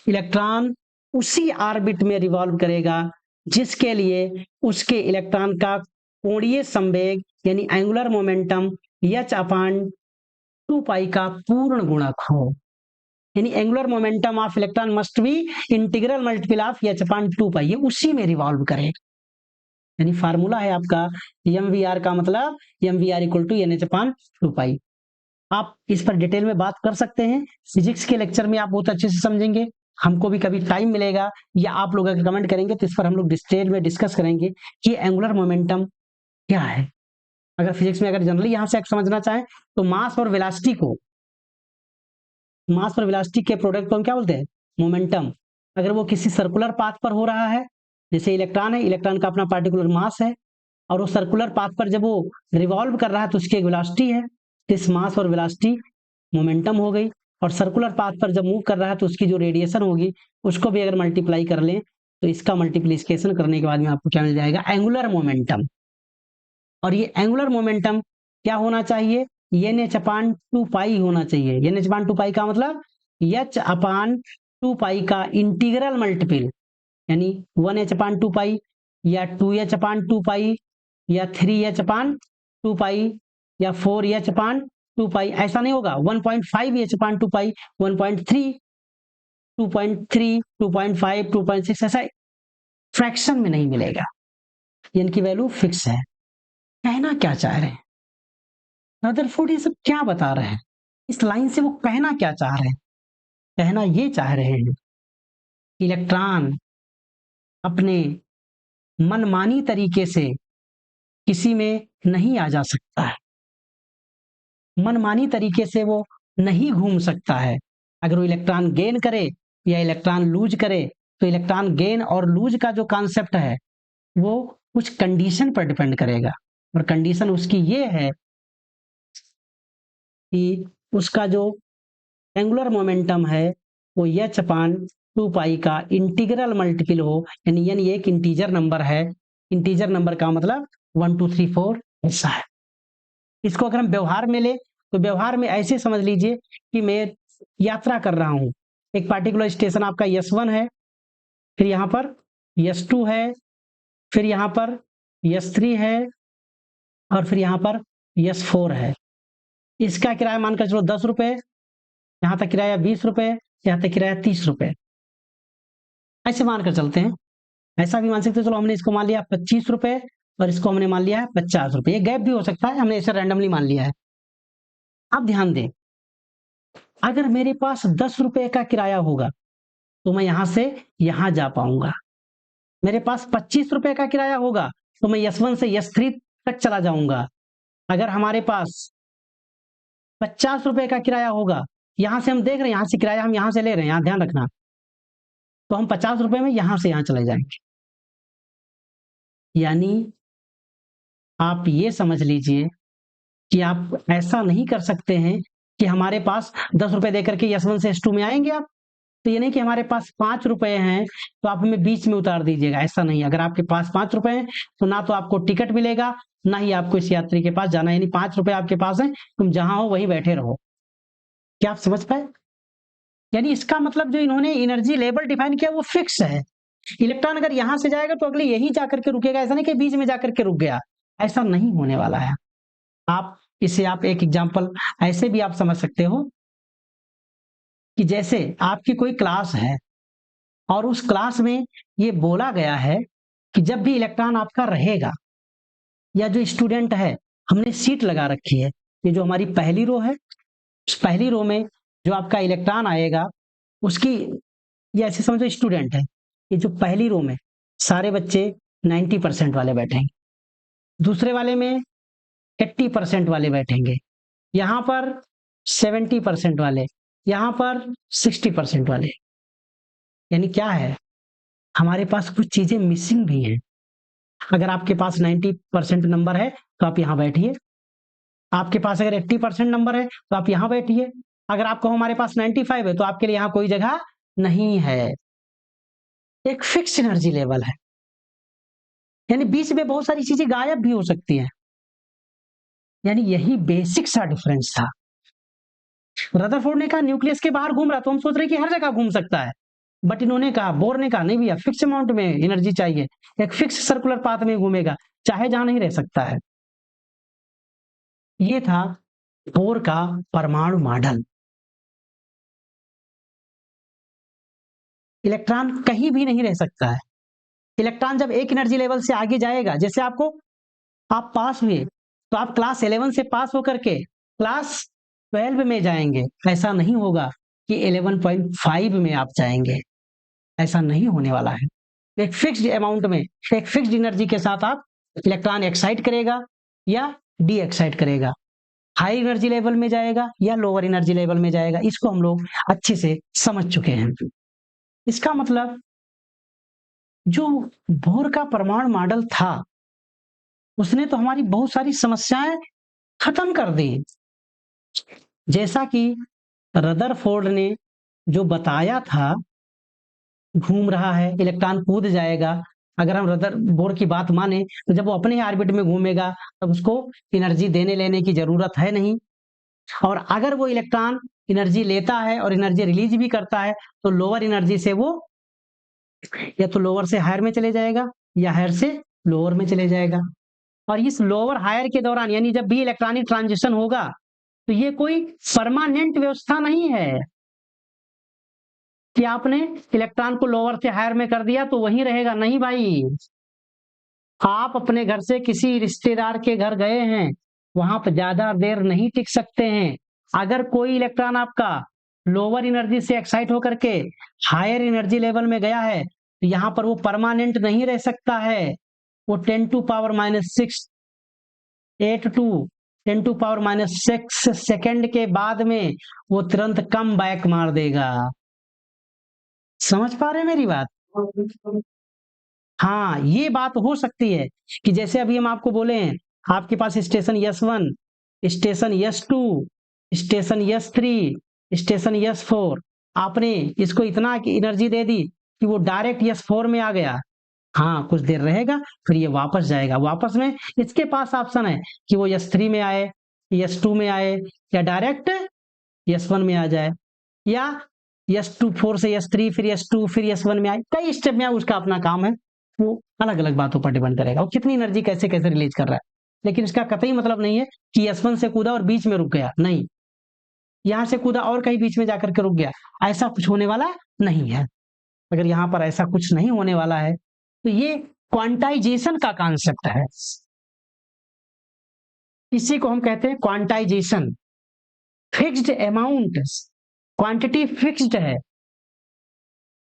इलेक्ट्रॉन उसी ऑर्बिट में रिवॉल्व करेगा जिसके लिए उसके इलेक्ट्रॉन का कोणीय संवेग यानी एंगुलर मोमेंटम h/2 पाई का पूर्ण गुणक हो। यानी angular momentum of electron must be integral multiple of H upon 2 पाई, ये उसी में रिवॉल्व करेगा। यानी फार्मूला है आपका एम वी आर का मतलब m v r equal to n h upon 2 pi. आप इस पर डिटेल में बात कर सकते हैं, फिजिक्स के लेक्चर में आप बहुत अच्छे से समझेंगे। हमको भी कभी टाइम मिलेगा या आप लोग अगर कमेंट करेंगे तो इस पर हम लोग डिटेल में डिस्कस करेंगे कि एंगुलर मोमेंटम क्या है। अगर फिजिक्स में अगर जनरली यहां से समझना चाहें तो मास और वेलोसिटी को, मास और वेलोसिटी के प्रोडक्ट को हम क्या बोलते हैं, मोमेंटम। अगर वो किसी सर्कुलर पाथ पर हो रहा है, जैसे इलेक्ट्रॉन है, इलेक्ट्रॉन का अपना पार्टिकुलर मास है और वो सर्कुलर पाथ पर जब वो रिवॉल्व कर रहा है तो उसकी एक वेलोसिटी है, इस मास और वेलोसिटी मोमेंटम हो गई। और सर्कुलर पाथ पर जब मूव कर रहा है तो उसकी जो रेडिएशन होगी उसको भी अगर मल्टीप्लाई कर लें तो इसका मल्टीप्लिकेशन करने के बाद में आपको क्या मिल जाएगा, एंगुलर मोमेंटम। और ये एंगुलर मोमेंटम क्या होना चाहिए, एन एच अपान 2 पाई होना चाहिए। एन एच अपान 2 पाई का मतलब एच अपान 2 पाई का इंटीग्रल मल्टीपल, यानी 1h/2 पाई या 2h/2 पाई या 3h/2 पाई या 4h/2 पाई, ऐसा नहीं होगा। 1.5h/2 पाई, 1.3, 2.3, 2.5, 2.6, ऐसा फ्रैक्शन में नहीं मिलेगा। इनकी वैल्यू फिक्स है। कहना क्या चाह रहे हैं रदरफोर्ड, ये सब क्या बता रहे हैं, इस लाइन से वो कहना क्या चाह रहे हैं? कहना ये चाह रहे हैं इलेक्ट्रॉन अपने मनमानी तरीके से किसी में नहीं आ जा सकता है, मनमानी तरीके से वो नहीं घूम सकता है। अगर वो इलेक्ट्रॉन गेन करे या इलेक्ट्रॉन लूज करे तो इलेक्ट्रॉन गेन और लूज का जो कॉन्सेप्ट है वो कुछ कंडीशन पर डिपेंड करेगा। और कंडीशन उसकी ये है कि उसका जो एंगुलर मोमेंटम है वो h/2 पाई का इंटीग्रल मल्टीपल हो, यानी एक इंटीजर नंबर है। इंटीजर नंबर का मतलब 1 2 3 4 ऐसा है। इसको अगर हम व्यवहार में ले तो व्यवहार में ऐसे समझ लीजिए कि मैं यात्रा कर रहा हूं, एक पार्टिकुलर स्टेशन आपका S1 है, फिर यहाँ पर S2 है, फिर यहाँ पर S3 है और फिर यहाँ पर S4 है। इसका किराया मानकर चलो 10 रुपए, यहाँ तक किराया 20 रुपए, यहाँ तक किराया 30 रुपए, ऐसे मानकर चलते हैं। ऐसा भी मान सकते हैं, चलो हमने इसको मान लिया 25 रुपए और इसको हमने मान लिया है 50 रुपए, ये गैप भी हो सकता है, हमने इसे रैंडमली मान लिया है। अब ध्यान दें, अगर मेरे पास 10 रुपए का किराया होगा तो मैं यहां से यहां जा पाऊंगा। मेरे पास 25 रुपए का किराया होगा तो मैं S1 से S3 तक चला जाऊंगा। अगर हमारे पास 50 रुपए का किराया होगा, यहां से हम देख रहे हैं, यहां से किराया हम यहां से ले रहे हैं, यहां ध्यान रखना, तो हम 50 रुपए में यहां से यहां चले जाएंगे। यानी आप ये समझ लीजिए कि आप ऐसा नहीं कर सकते हैं कि हमारे पास 10 रुपए देकर के S1 से S2 में आएंगे आप। तो ये नहीं कि हमारे पास 5 रुपए हैं तो आप हमें बीच में उतार दीजिएगा, ऐसा नहीं। अगर आपके पास 5 रुपए हैं तो ना तो आपको टिकट मिलेगा ना ही आपको इस यात्री के पास जाना, यानी 5 रुपए आपके पास है, तुम जहां हो वहीं बैठे रहो। क्या आप समझ पाए? यानी इसका मतलब जो इन्होंने एनर्जी लेवल डिफाइन किया वो फिक्स है। इलेक्ट्रॉन अगर यहां से जाएगा तो अगले यही जाकर के रुकेगा, ऐसा नहीं कि बीच में जाकर के रुक गया, ऐसा नहीं होने वाला है। आप इसे आप एक एग्जांपल ऐसे भी आप समझ सकते हो कि जैसे आपकी कोई क्लास है और उस क्लास में ये बोला गया है कि जब भी इलेक्ट्रॉन आपका रहेगा या जो स्टूडेंट है, हमने सीट लगा रखी है, ये जो हमारी पहली रो है, उस पहली रो में जो आपका इलेक्ट्रॉन आएगा उसकी, ये ऐसे समझो स्टूडेंट है, ये जो पहली रो में सारे बच्चे 90% वाले बैठेंगे, दूसरे वाले में 80% वाले बैठेंगे, यहाँ पर 70% वाले, यहाँ पर 60% वाले। यानी क्या है, हमारे पास कुछ चीजें मिसिंग भी हैं। अगर आपके पास 90% नंबर है तो आप यहाँ बैठिए, आपके पास अगर 80% नंबर है तो आप यहाँ बैठिए, अगर आपको हमारे पास 95 है तो आपके लिए यहाँ कोई जगह नहीं है। एक फिक्स एनर्जी लेवल है, यानी बीच में बहुत सारी चीजें गायब भी हो सकती हैं। यानी यही बेसिक सा डिफरेंस था। रदरफोर्ड ने कहा न्यूक्लियस के बाहर घूम रहा, तो हम सोच रहे कि हर जगह घूम सकता है, बट इन्होंने कहा, बोर ने कहा नहीं भैया, फिक्स अमाउंट में एनर्जी चाहिए, एक फिक्स सर्कुलर पाथ में घूमेगा, चाहे जहां नहीं रह सकता है। ये था बोर का परमाणु मॉडल। इलेक्ट्रॉन कहीं भी नहीं रह सकता है। इलेक्ट्रॉन जब एक एनर्जी लेवल से आगे जाएगा, जैसे आप पास हुए तो आप क्लास 11 से पास होकर के क्लास 12 में जाएंगे, ऐसा नहीं होगा कि 11.5 में आप जाएंगे, ऐसा नहीं होने वाला है। एक फिक्स्ड अमाउंट में, एक फिक्स्ड एनर्जी के साथ आप इलेक्ट्रॉन एक्साइट करेगा या डी एक्साइट करेगा, हाई एनर्जी लेवल में जाएगा या लोअर एनर्जी लेवल में जाएगा, इसको हम लोग अच्छे से समझ चुके हैं। इसका मतलब जो बोर का परमाणु मॉडल था, उसने तो हमारी बहुत सारी समस्याएं खत्म कर दी। जैसा कि रदरफोर्ड ने जो बताया था, घूम रहा है, इलेक्ट्रॉन कूद जाएगा। अगर हम रदरफोर्ड की बात माने तो जब वो अपने ही ऑर्बिट में घूमेगा तब उसको एनर्जी देने लेने की जरूरत है नहीं, और अगर वो इलेक्ट्रॉन एनर्जी लेता है और एनर्जी रिलीज भी करता है तो लोअर एनर्जी से वो या तो लोअर से हायर में चले जाएगा या हायर से लोअर में चले जाएगा। और इस लोअर हायर के दौरान, यानी जब भी इलेक्ट्रॉनिक ट्रांजिशन होगा, तो ये कोई परमानेंट व्यवस्था नहीं है कि आपने इलेक्ट्रॉन को लोअर से हायर में कर दिया तो वहीं रहेगा। नहीं भाई, आप अपने घर से किसी रिश्तेदार के घर गए हैं, वहां पर ज्यादा देर नहीं टिक सकते हैं। अगर कोई इलेक्ट्रॉन आपका लोअर एनर्जी से एक्साइट होकर के हायर एनर्जी लेवल में गया है तो यहाँ पर वो परमानेंट नहीं रह सकता है। वो 10⁻⁻6 10⁻⁻6 सेकंड के बाद में वो तुरंत कम बैक मार देगा। समझ पा रहे हैं मेरी बात? हाँ, ये बात हो सकती है कि जैसे अभी हम आपको बोले हैं, आपके पास station S1, station S2, station S3, station S4, आपने इसको इतना एनर्जी दे दी कि वो डायरेक्ट S4 में आ गया। हाँ, कुछ देर रहेगा फिर ये वापस जाएगा। वापस में इसके पास ऑप्शन है कि वो S3 में आए, S2 में आए, या डायरेक्ट S1 में आ जाए, या S2 4 से S3 फिर S2 फिर S1 में आए। कई स्टेप में उसका अपना काम है, वो अलग अलग बातों पर डिपेंड करेगा वो कितनी एनर्जी कैसे कैसे रिलीज कर रहा है। लेकिन इसका कतई मतलब नहीं है कि S1 से कूदा और बीच में रुक गया, नहीं, यहां से कूदा और कहीं बीच में जाकर के रुक गया, ऐसा कुछ होने वाला नहीं है। अगर यहाँ पर ऐसा कुछ नहीं होने वाला है तो ये क्वांटाइजेशन का कॉन्सेप्ट है, इसी को हम कहते हैं quantization. Fixed amount, quantity fixed है,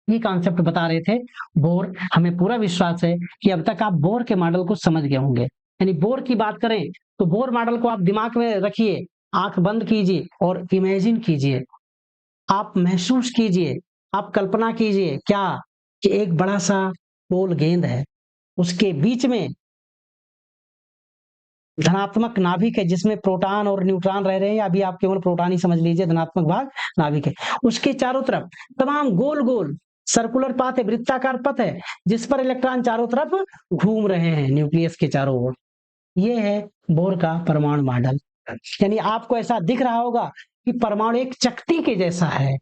ये कॉन्सेप्ट बता रहे थे बोर। हमें पूरा विश्वास है कि अब तक आप बोर के मॉडल को समझ गए होंगे। यानी बोर की बात करें तो बोर मॉडल को आप दिमाग में रखिए, आंख बंद कीजिए और इमेजिन कीजिए, आप महसूस कीजिए, आप कल्पना कीजिए क्या कि एक बड़ा सा गोल गेंद है, उसके बीच में धनात्मक नाभिक है जिसमें प्रोटॉन और न्यूट्रॉन रह रहे हैं, अभी आप केवल प्रोटॉन ही समझ लीजिए, धनात्मक भाग नाभिक है। उसके चारों तरफ तमाम गोल गोल सर्कुलर पाथ है, वृत्ताकार पथ है, जिस पर इलेक्ट्रॉन चारों तरफ घूम रहे हैं न्यूक्लियस के चारों ओर। ये है बोर का परमाणु मॉडल। यानी आपको ऐसा दिख रहा होगा कि परमाणु एक चकती के जैसा है।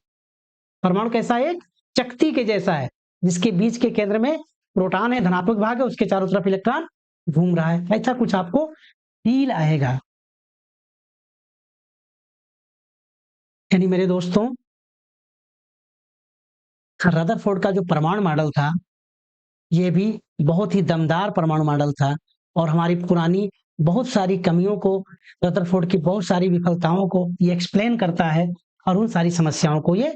परमाणु कैसा है? एक चकती के जैसा है, जिसके बीच के केंद्र में प्रोटॉन है, धनात्मक भाग है, उसके चारों तरफ इलेक्ट्रॉन घूम रहा है। ऐसा कुछ आपको फील आएगा। यानी मेरे दोस्तों, रदरफोर्ड का जो परमाणु मॉडल था, ये भी बहुत ही दमदार परमाणु मॉडल था, और हमारी पुरानी बहुत सारी कमियों को, रदरफोर्ड की बहुत सारी विफलताओं को ये एक्सप्लेन करता है, और उन सारी समस्याओं को ये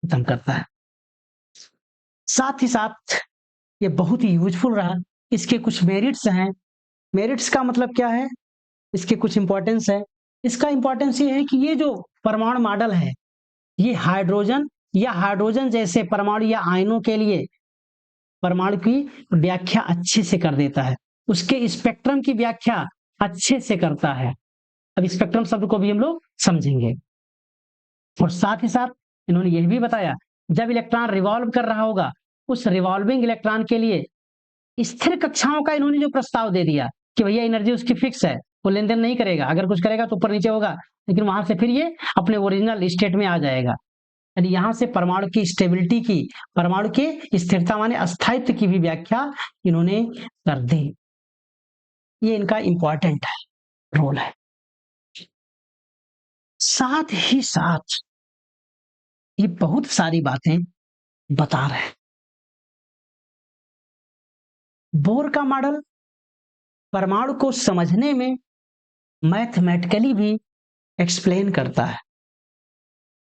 खत्म करता है। साथ ही साथ ये बहुत ही यूजफुल रहा। इसके कुछ मेरिट्स हैं। मेरिट्स का मतलब क्या है? इसके कुछ इंपॉर्टेंस है। इसका इंपॉर्टेंस ये है कि ये जो परमाणु मॉडल है, ये हाइड्रोजन या हाइड्रोजन जैसे परमाणु या आयनों के लिए परमाणु की व्याख्या अच्छे से कर देता है, उसके स्पेक्ट्रम की व्याख्या अच्छे से करता है। अब स्पेक्ट्रम शब्द को भी हम लोग समझेंगे। और साथ ही साथ इन्होंने यह भी बताया, जब इलेक्ट्रॉन रिवॉल्व कर रहा होगा, उस रिवॉल्विंग इलेक्ट्रॉन के लिए स्थिर कक्षाओं का इन्होंने जो प्रस्ताव दे दिया कि भैया एनर्जी उसकी फिक्स है, वो लेन देन नहीं करेगा, अगर कुछ करेगा तो ऊपर नीचे होगा, लेकिन वहां से फिर ये अपने ओरिजिनल स्टेट में आ जाएगा। यानी यहां से परमाणु की स्टेबिलिटी की, परमाणु के स्थिरता माने अस्थायित्व की भी व्याख्या इन्होंने कर दी। ये इनका इंपॉर्टेंट है, रोल है। साथ ही साथ ये बहुत सारी बातें बता रहे हैं। बोर का मॉडल परमाणु को समझने में मैथमेटिकली भी एक्सप्लेन करता है।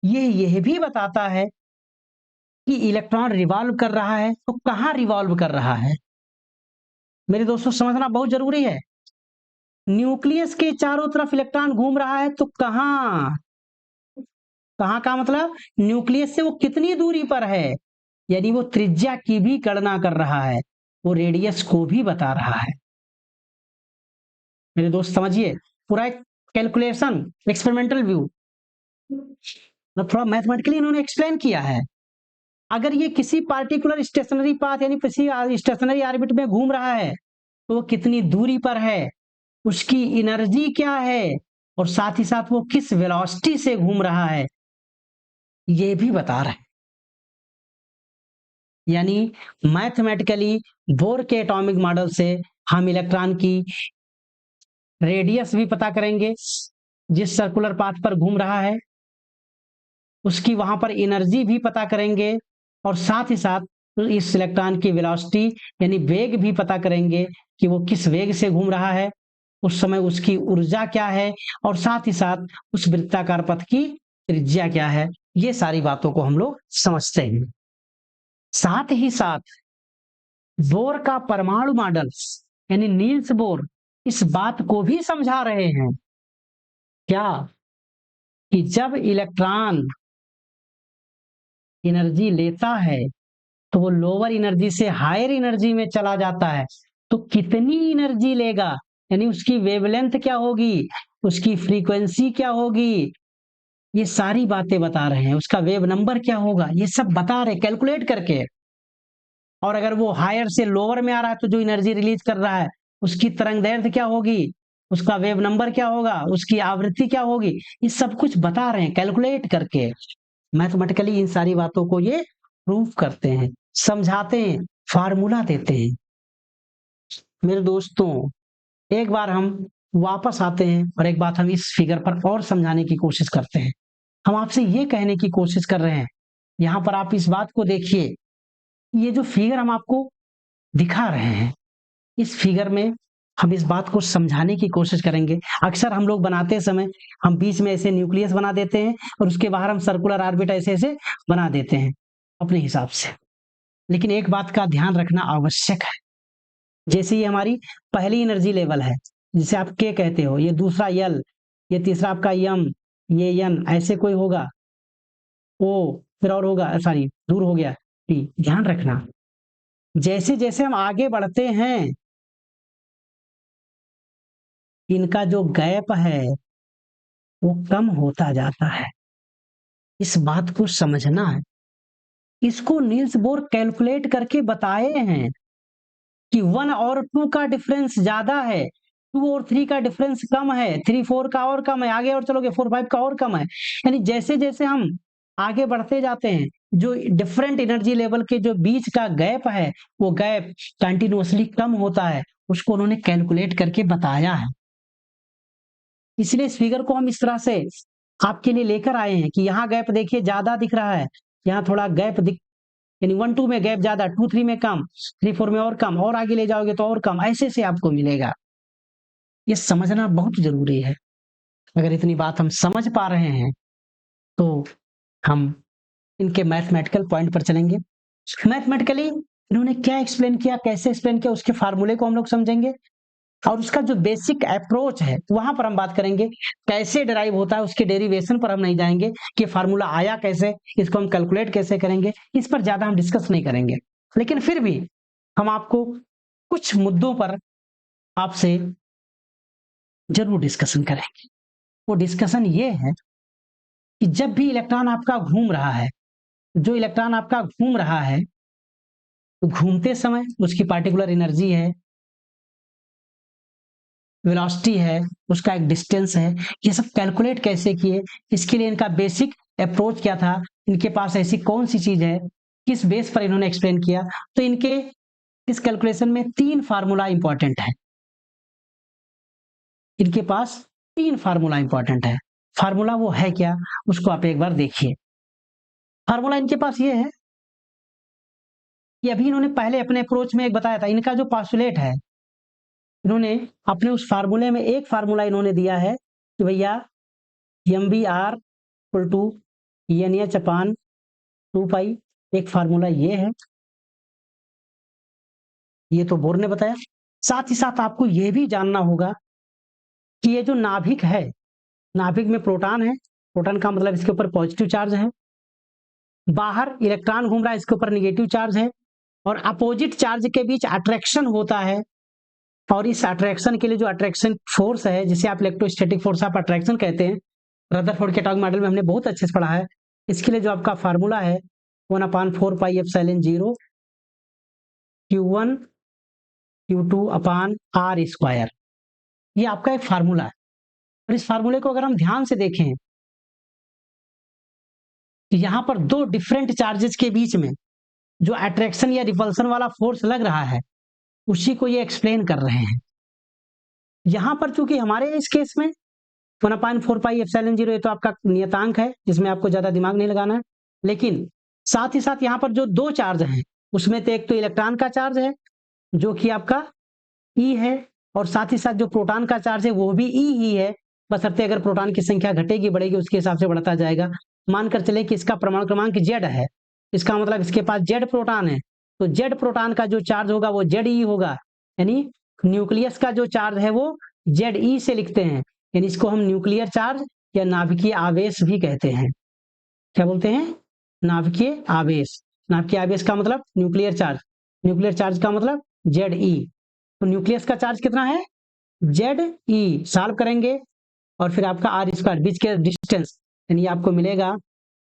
यह भी बताता है कि इलेक्ट्रॉन रिवॉल्व कर रहा है तो कहाँ रिवॉल्व कर रहा है। मेरे दोस्तों समझना बहुत जरूरी है। न्यूक्लियस के चारों तरफ इलेक्ट्रॉन घूम रहा है तो कहाँ, कहाँ का मतलब न्यूक्लियस से वो कितनी दूरी पर है, यानी वो त्रिज्या की भी गणना कर रहा है, वो रेडियस को भी बता रहा है। मेरे दोस्त समझिए, पूरा एक कैलकुलेशन, एक्सपेरिमेंटल व्यू, मतलब थोड़ा मैथमेटिकली इन्होंने एक्सप्लेन किया है। अगर ये किसी पार्टिकुलर स्टेशनरी पाथ यानी किसी स्टेशनरी ऑर्बिट में घूम रहा है तो वो कितनी दूरी पर है, उसकी एनर्जी क्या है, और साथ ही साथ वो किस वेलोसिटी से घूम रहा है, ये भी बता रहे हैं। यानी मैथमेटिकली बोर के एटॉमिक मॉडल से हम इलेक्ट्रॉन की रेडियस भी पता करेंगे, जिस सर्कुलर पाथ पर घूम रहा है उसकी वहां पर एनर्जी भी पता करेंगे, और साथ ही साथ इस इलेक्ट्रॉन की वेलोसिटी यानी वेग भी पता करेंगे कि वो किस वेग से घूम रहा है, उस समय उसकी ऊर्जा क्या है, और साथ ही साथ उस वृत्ताकार पथ की त्रिज्या क्या है। ये सारी बातों को हम लोग समझते हैं। साथ ही साथ बोर का परमाणु मॉडल यानी नील्स बोर इस बात को भी समझा रहे हैं क्या, कि जब इलेक्ट्रॉन एनर्जी लेता है तो वो लोअर एनर्जी से हायर एनर्जी में चला जाता है, तो कितनी एनर्जी लेगा, यानी उसकी वेवलेंथ क्या होगी, उसकी फ्रीक्वेंसी क्या होगी, ये सारी बातें बता रहे हैं। उसका वेव नंबर क्या होगा, ये सब बता रहे कैलकुलेट करके। और अगर वो हायर से लोअर में आ रहा है तो जो एनर्जी रिलीज कर रहा है उसकी तरंग दैर्ध्य क्या होगी, उसका वेव नंबर क्या होगा, उसकी आवृत्ति क्या होगी, ये सब कुछ बता रहे हैं कैलकुलेट करके। मैथमेटिकली इन सारी बातों को ये प्रूव करते हैं, समझाते हैं, फार्मूला देते हैं। मेरे दोस्तों एक बार हम वापस आते हैं और एक बात हम इस फिगर पर और समझाने की कोशिश करते हैं। हम आपसे ये कहने की कोशिश कर रहे हैं, यहाँ पर आप इस बात को देखिए, ये जो फिगर हम आपको दिखा रहे हैं, इस फिगर में हम इस बात को समझाने की कोशिश करेंगे। अक्सर हम लोग बनाते समय हम बीच में ऐसे न्यूक्लियस बना देते हैं और उसके बाहर हम सर्कुलर ऑर्बिट ऐसे ऐसे बना देते हैं अपने हिसाब से। लेकिन एक बात का ध्यान रखना आवश्यक है, जैसे ये हमारी पहली एनर्जी लेवल है जिसे आप के कहते हो, ये दूसरा यल, ये तीसरा आपका यम, ये यन, ऐसे कोई होगा ओ, फिर और होगा, सॉरी दूर हो गया टी। ध्यान रखना जैसे जैसे हम आगे बढ़ते हैं इनका जो गैप है वो कम होता जाता है। इस बात को समझना है। इसको नील्स बोर कैलकुलेट करके बताए हैं कि 1 और 2 का डिफरेंस ज्यादा है, 2 और 3 का डिफरेंस कम है, 3 4 का और कम है, आगे और चलोगे 4 5 का और कम है। यानी जैसे जैसे हम आगे बढ़ते जाते हैं जो डिफरेंट एनर्जी लेवल के जो बीच का गैप है वो गैप कंटिन्यूअसली कम होता है, उसको उन्होंने कैलकुलेट करके बताया है। इसलिए इस फिगर को हम इस तरह से आपके लिए लेकर आए हैं कि यहाँ गैप देखिए ज्यादा दिख रहा है, यहाँ थोड़ा गैप दिख, यानी 1 2 में गैप ज्यादा, 2 3 में कम, 3 4 में और कम, और आगे ले जाओगे तो और कम, ऐसे से आपको मिलेगा। ये समझना बहुत जरूरी है। अगर इतनी बात हम समझ पा रहे हैं तो हम इनके मैथमेटिकल पॉइंट पर चलेंगे। मैथमेटिकली इन्होंने क्या एक्सप्लेन किया, कैसे एक्सप्लेन किया, उसके फार्मूले को हम लोग समझेंगे, और उसका जो बेसिक अप्रोच है वहां पर हम बात करेंगे। कैसे डिराइव होता है उसके डेरिवेशन पर हम नहीं जाएंगे कि फार्मूला आया कैसे, इसको हम कैलकुलेट कैसे करेंगे, इस पर ज्यादा हम डिस्कस नहीं करेंगे। लेकिन फिर भी हम आपको कुछ मुद्दों पर आपसे जरूर डिस्कशन करेंगे। वो डिस्कशन ये है कि जब भी इलेक्ट्रॉन आपका घूम रहा है, जो इलेक्ट्रॉन आपका घूम रहा है तो घूमते समय उसकी पार्टिकुलर एनर्जी है, वेलोसिटी है, उसका एक डिस्टेंस है, ये सब कैलकुलेट कैसे किए, इसके लिए इनका बेसिक अप्रोच क्या था, इनके पास ऐसी कौन सी चीज है, किस बेस पर इन्होंने एक्सप्लेन किया। तो इनके इस कैलकुलेशन में 3 फार्मूला इंपॉर्टेंट है। इनके पास 3 फार्मूला इंपॉर्टेंट है। फार्मूला वो है क्या, उसको आप एक बार देखिए। फार्मूला इनके पास ये है ये अभी इन्होंने पहले अपने अप्रोच में एक बताया था। इनका जो पास्टुलेट है, इन्होंने अपने उस फार्मूले में एक फार्मूला इन्होंने दिया है कि भैया MBR इक्वल टू NH अपान 2 पाई, एक फार्मूला ये है, ये तो बोर ने बताया। साथ ही साथ आपको ये भी जानना होगा कि ये जो नाभिक है, नाभिक में प्रोटॉन है, प्रोटॉन का मतलब इसके ऊपर पॉजिटिव चार्ज है, बाहर इलेक्ट्रॉन घूम रहा है, इसके ऊपर निगेटिव चार्ज है, और अपोजिट चार्ज के बीच अट्रैक्शन होता है। और इस अट्रैक्शन के लिए जो अट्रैक्शन फोर्स है, जिसे आप इलेक्ट्रोस्टैटिक फोर्स ऑफ अट्रैक्शन कहते हैं, रदरफोर्ड के एटॉमिक मॉडल में हमने बहुत अच्छे से पढ़ा है। इसके लिए जो आपका फार्मूला है 1/4πε0 Q1 Q2/R², ये आपका एक फार्मूला है। और इस फार्मूले को अगर हम ध्यान से देखें तो यहाँ पर दो डिफरेंट चार्जेस के बीच में जो अट्रैक्शन या रिपल्सन वाला फोर्स लग रहा है, उसी को ये एक्सप्लेन कर रहे हैं। यहां पर चूंकि हमारे इस केस में 1/4πε0 ये तो आपका नियतांक है, जिसमें आपको ज्यादा दिमाग नहीं लगाना है। लेकिन साथ ही साथ यहाँ पर जो दो चार्ज हैं, उसमें तो एक तो इलेक्ट्रॉन का चार्ज है जो कि आपका E है, और साथ ही साथ जो प्रोटॉन का चार्ज है वो भी E ही है, बशर्ते अगर प्रोटॉन की संख्या घटेगी बढ़ेगी उसके हिसाब से बढ़ता जाएगा। मानकर चले कि इसका परमाणु क्रमांक Z है, इसका मतलब इसके पास Z प्रोटॉन है, तो Z प्रोटॉन का जो चार्ज होगा वो ZE होगा, यानी न्यूक्लियस का जो चार्ज है वो ZE से लिखते हैं, यानी इसको हम न्यूक्लियर चार्ज या नाभिकीय आवेश भी कहते हैं। क्या बोलते हैं? नाभिकीय आवेश। नाभिकीय आवेश का मतलब न्यूक्लियर चार्ज, न्यूक्लियर चार्ज का मतलब ZE। तो न्यूक्लियस का चार्ज कितना है? ZE। सॉल्व करेंगे और फिर आपका R², बीच के डिस्टेंस, यानी आपको मिलेगा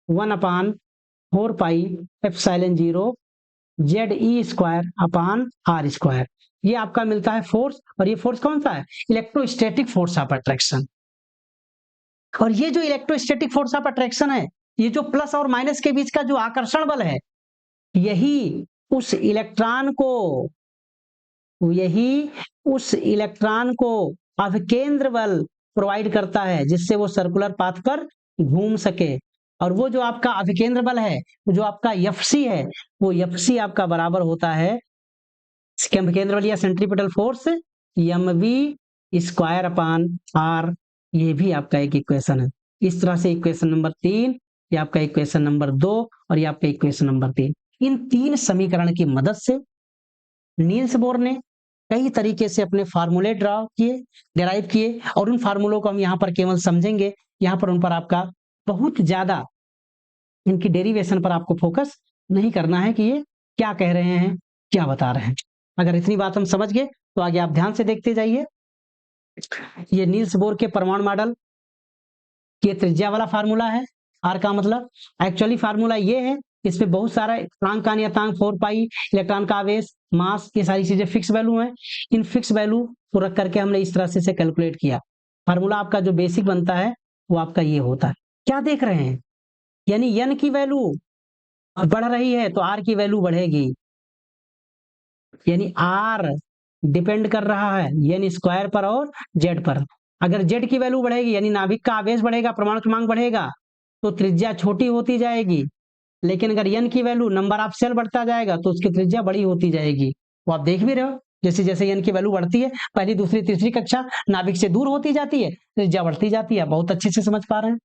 1/4πε0 ZE²/R²। ये आपका मिलता है फोर्स, और ये फोर्स कौन सा है? Electrostatic force of attraction. और ये जो इलेक्ट्रोस्टैटिक फोर्स ऑफ अट्रैक्शन है, ये जो प्लस और माइनस के बीच का जो आकर्षण बल है, यही उस इलेक्ट्रॉन को अभिकेंद्र बल प्रोवाइड करता है, जिससे वो सर्कुलर पाथ पर घूम सके। और वो जो आपका अभिकेंद्र बल है, जो आपका FC है, वो FC आपका बराबर होता है अभिकेंद्र बल या सेंट्रीपिटल फोर्स MV²/R। ये भी आपका एक इक्वेशन है। इस तरह से इक्वेशन नंबर 3, ये आपका इक्वेशन नंबर 2, और ये आपका इक्वेशन नंबर 3, इन तीन समीकरण की मदद से नील्स बोर ने कई तरीके से अपने फार्मूले डिराइव किए, और उन फार्मूलों को हम यहाँ पर केवल समझेंगे। यहाँ पर उन पर आपका बहुत ज्यादा इनकी डेरिवेशन पर आपको फोकस नहीं करना है कि ये क्या कह रहे हैं, क्या बता रहे हैं। अगर इतनी बात हम समझ गए तो आगे आप ध्यान से देखते जाइए। ये नील्स बोर के परमाणु मॉडल ये त्रिज्या वाला फार्मूला है। आर का मतलब एक्चुअली फार्मूला ये है, इसमें बहुत सारा प्लांक का नियतांक 4 पाई, इलेक्ट्रॉन का आवेश, मास, ये सारी चीजें फिक्स वैल्यू हैं। इन फिक्स वैल्यू को रख करके हमने इस तरह से कैलकुलेट किया। फार्मूला आपका जो बेसिक बनता है वो आपका ये होता है। क्या देख रहे हैं? यानी n की वैल्यू बढ़ रही है तो r की वैल्यू बढ़ेगी, यानी r डिपेंड कर रहा है n² पर और z पर। अगर z की वैल्यू बढ़ेगी यानी नाभिक का आवेश बढ़ेगा, परमाणु क्रमांक बढ़ेगा, तो त्रिज्या छोटी होती जाएगी। लेकिन अगर n की वैल्यू, नंबर ऑफ सेल बढ़ता जाएगा, तो उसकी त्रिज्या बड़ी होती जाएगी। वो आप देख भी रहे हो, जैसे जैसे n की वैल्यू बढ़ती है, पहली दूसरी तीसरी कक्षा नाभिक से दूर होती जाती है, त्रिज्या बढ़ती जाती है। बहुत अच्छे से समझ पा रहे हैं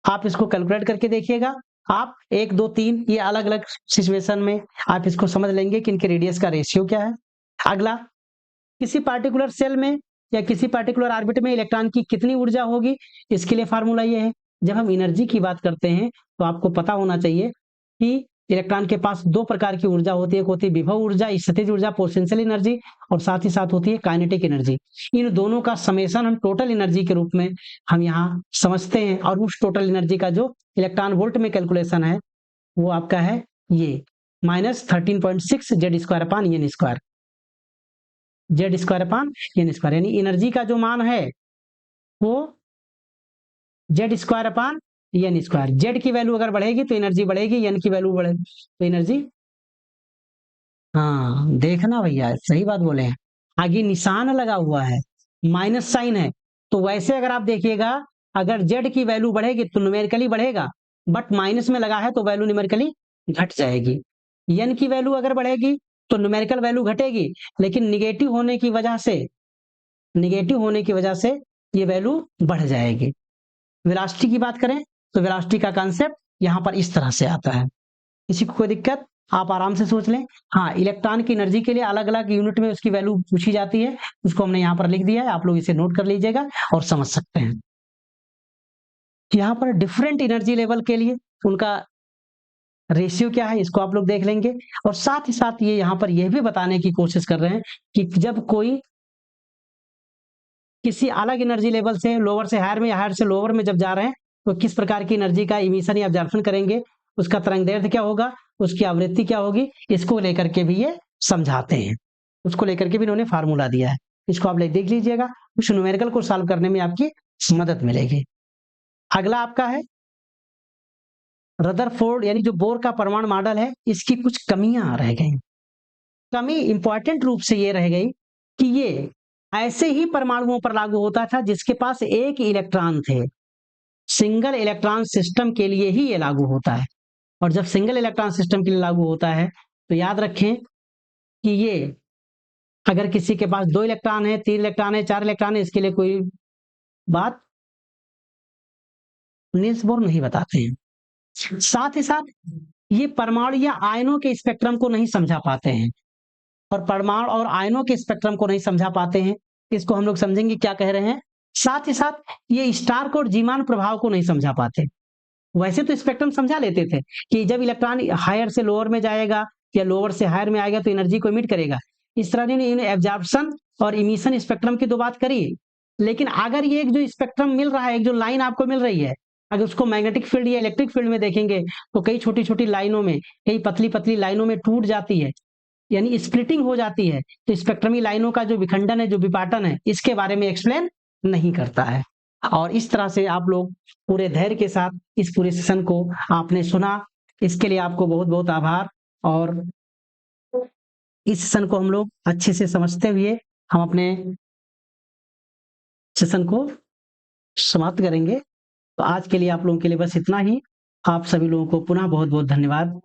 आप। इसको कैलकुलेट करके देखिएगा आप, 1 2 3 ये अलग अलग सिचुएशन में आप इसको समझ लेंगे कि इनके रेडियस का रेशियो क्या है। अगला, किसी पार्टिकुलर सेल में या किसी पार्टिकुलर ऑर्बिट में इलेक्ट्रॉन की कितनी ऊर्जा होगी, इसके लिए फार्मूला ये है। जब हम एनर्जी की बात करते हैं तो आपको पता होना चाहिए कि इलेक्ट्रॉन के पास दो प्रकार की ऊर्जा होती है। एक होती है विभव ऊर्जा, स्थितिज ऊर्जा, पोटेंशियल एनर्जी, और साथ ही साथ होती है काइनेटिक एनर्जी। इन दोनों का समेशन हम टोटल एनर्जी के रूप में हम यहाँ समझते हैं। और उस टोटल एनर्जी का जो इलेक्ट्रॉन वोल्ट में कैलकुलेशन है वो आपका है ये -13.6 Z²/n², Z²/n², यानी एनर्जी का जो मान है वो Z²/n²। Z की वैल्यू अगर बढ़ेगी तो एनर्जी बढ़ेगी, n की वैल्यू बढ़ेगी तो एनर्जी, हाँ देखना भैया सही बात बोले हैं। आगे निशान लगा हुआ है, माइनस साइन है, तो वैसे अगर आप देखिएगा अगर Z की वैल्यू बढ़ेगी तो न्यूमेरिकली बढ़ेगा, बट माइनस में लगा है तो वैल्यू न्यूमेरिकली घट जाएगी। n की वैल्यू अगर बढ़ेगी तो न्यूमेरिकल वैल्यू घटेगी, लेकिन नेगेटिव होने की वजह से ये वैल्यू बढ़ जाएगी। वेलोसिटी की बात करें तो वेलोसिटी का कांसेप्ट यहाँ पर इस तरह से आता है। किसी को कोई दिक्कत, आप आराम से सोच लें। हाँ, इलेक्ट्रॉन की एनर्जी के लिए अलग अलग यूनिट में उसकी वैल्यू पूछी जाती है, उसको हमने यहाँ पर लिख दिया है, आप लोग इसे नोट कर लीजिएगा और समझ सकते हैं। यहाँ पर डिफरेंट एनर्जी लेवल के लिए उनका रेशियो क्या है, इसको आप लोग देख लेंगे। और साथ ही साथ ये यहाँ पर यह भी बताने की कोशिश कर रहे हैं कि जब कोई किसी अलग एनर्जी लेवल से लोअर से हायर में या हायर से लोअर में जब जा रहे हैं तो किस प्रकार की एनर्जी का इमिशन या एब्जॉर्प्शन करेंगे, उसका तरंगदैर्ध्य क्या होगा, उसकी आवृत्ति क्या होगी, इसको लेकर के भी ये समझाते हैं। उसको लेकर के भी इन्होंने फार्मूला दिया है, इसको आप देख लीजिएगा, कुछ न्यूमेरिकल को सॉल्व करने में आपकी मदद मिलेगी। अगला आपका है रदरफोर्ड यानी जो बोर का परमाणु मॉडल है, इसकी कुछ कमियां रह गई। कमी इंपॉर्टेंट रूप से ये रह गई कि ये ऐसे ही परमाणुओं पर लागू होता था जिसके पास एक इलेक्ट्रॉन थे। सिंगल इलेक्ट्रॉन सिस्टम के लिए ही ये लागू होता है। और जब सिंगल इलेक्ट्रॉन सिस्टम के लिए लागू होता है तो याद रखें कि ये अगर किसी के पास 2 इलेक्ट्रॉन है, 3 इलेक्ट्रॉन है, 4 इलेक्ट्रॉन है, इसके लिए कोई बात नील्स बोर नहीं बताते हैं। साथ ही साथ ये परमाणु या आयनों के स्पेक्ट्रम को नहीं समझा पाते हैं, और परमाणु और आयनों के स्पेक्ट्रम को नहीं समझा पाते हैं, इसको हम लोग समझेंगे क्या कह रहे हैं। साथ ही साथ ये स्टार्क और जीमान प्रभाव को नहीं समझा पाते। वैसे तो स्पेक्ट्रम समझा लेते थे कि जब इलेक्ट्रॉन हायर से लोअर में जाएगा या लोअर से हायर में आएगा तो एनर्जी को इमिट करेगा। इस तरह इन्हें एब्जॉर्प्शन और इमिशन स्पेक्ट्रम की दो बात करी। लेकिन अगर ये एक जो स्पेक्ट्रम मिल रहा है, एक जो लाइन आपको मिल रही है, अगर उसको मैग्नेटिक फील्ड या इलेक्ट्रिक फील्ड में देखेंगे तो कई छोटी छोटी लाइनों में, कई पतली पतली लाइनों में टूट जाती है, यानी स्प्लिटिंग हो जाती है। तो स्पेक्ट्रमी लाइनों का जो विखंडन है, जो विपाटन है, इसके बारे में एक्सप्लेन नहीं करता है। और इस तरह से आप लोग पूरे धैर्य के साथ इस पूरे सेशन को आपने सुना, इसके लिए आपको बहुत बहुत आभार। और इस सेशन को हम लोग अच्छे से समझते हुए हम अपने सेशन को समाप्त करेंगे। तो आज के लिए आप लोगों के लिए बस इतना ही। आप सभी लोगों को पुनः बहुत बहुत धन्यवाद।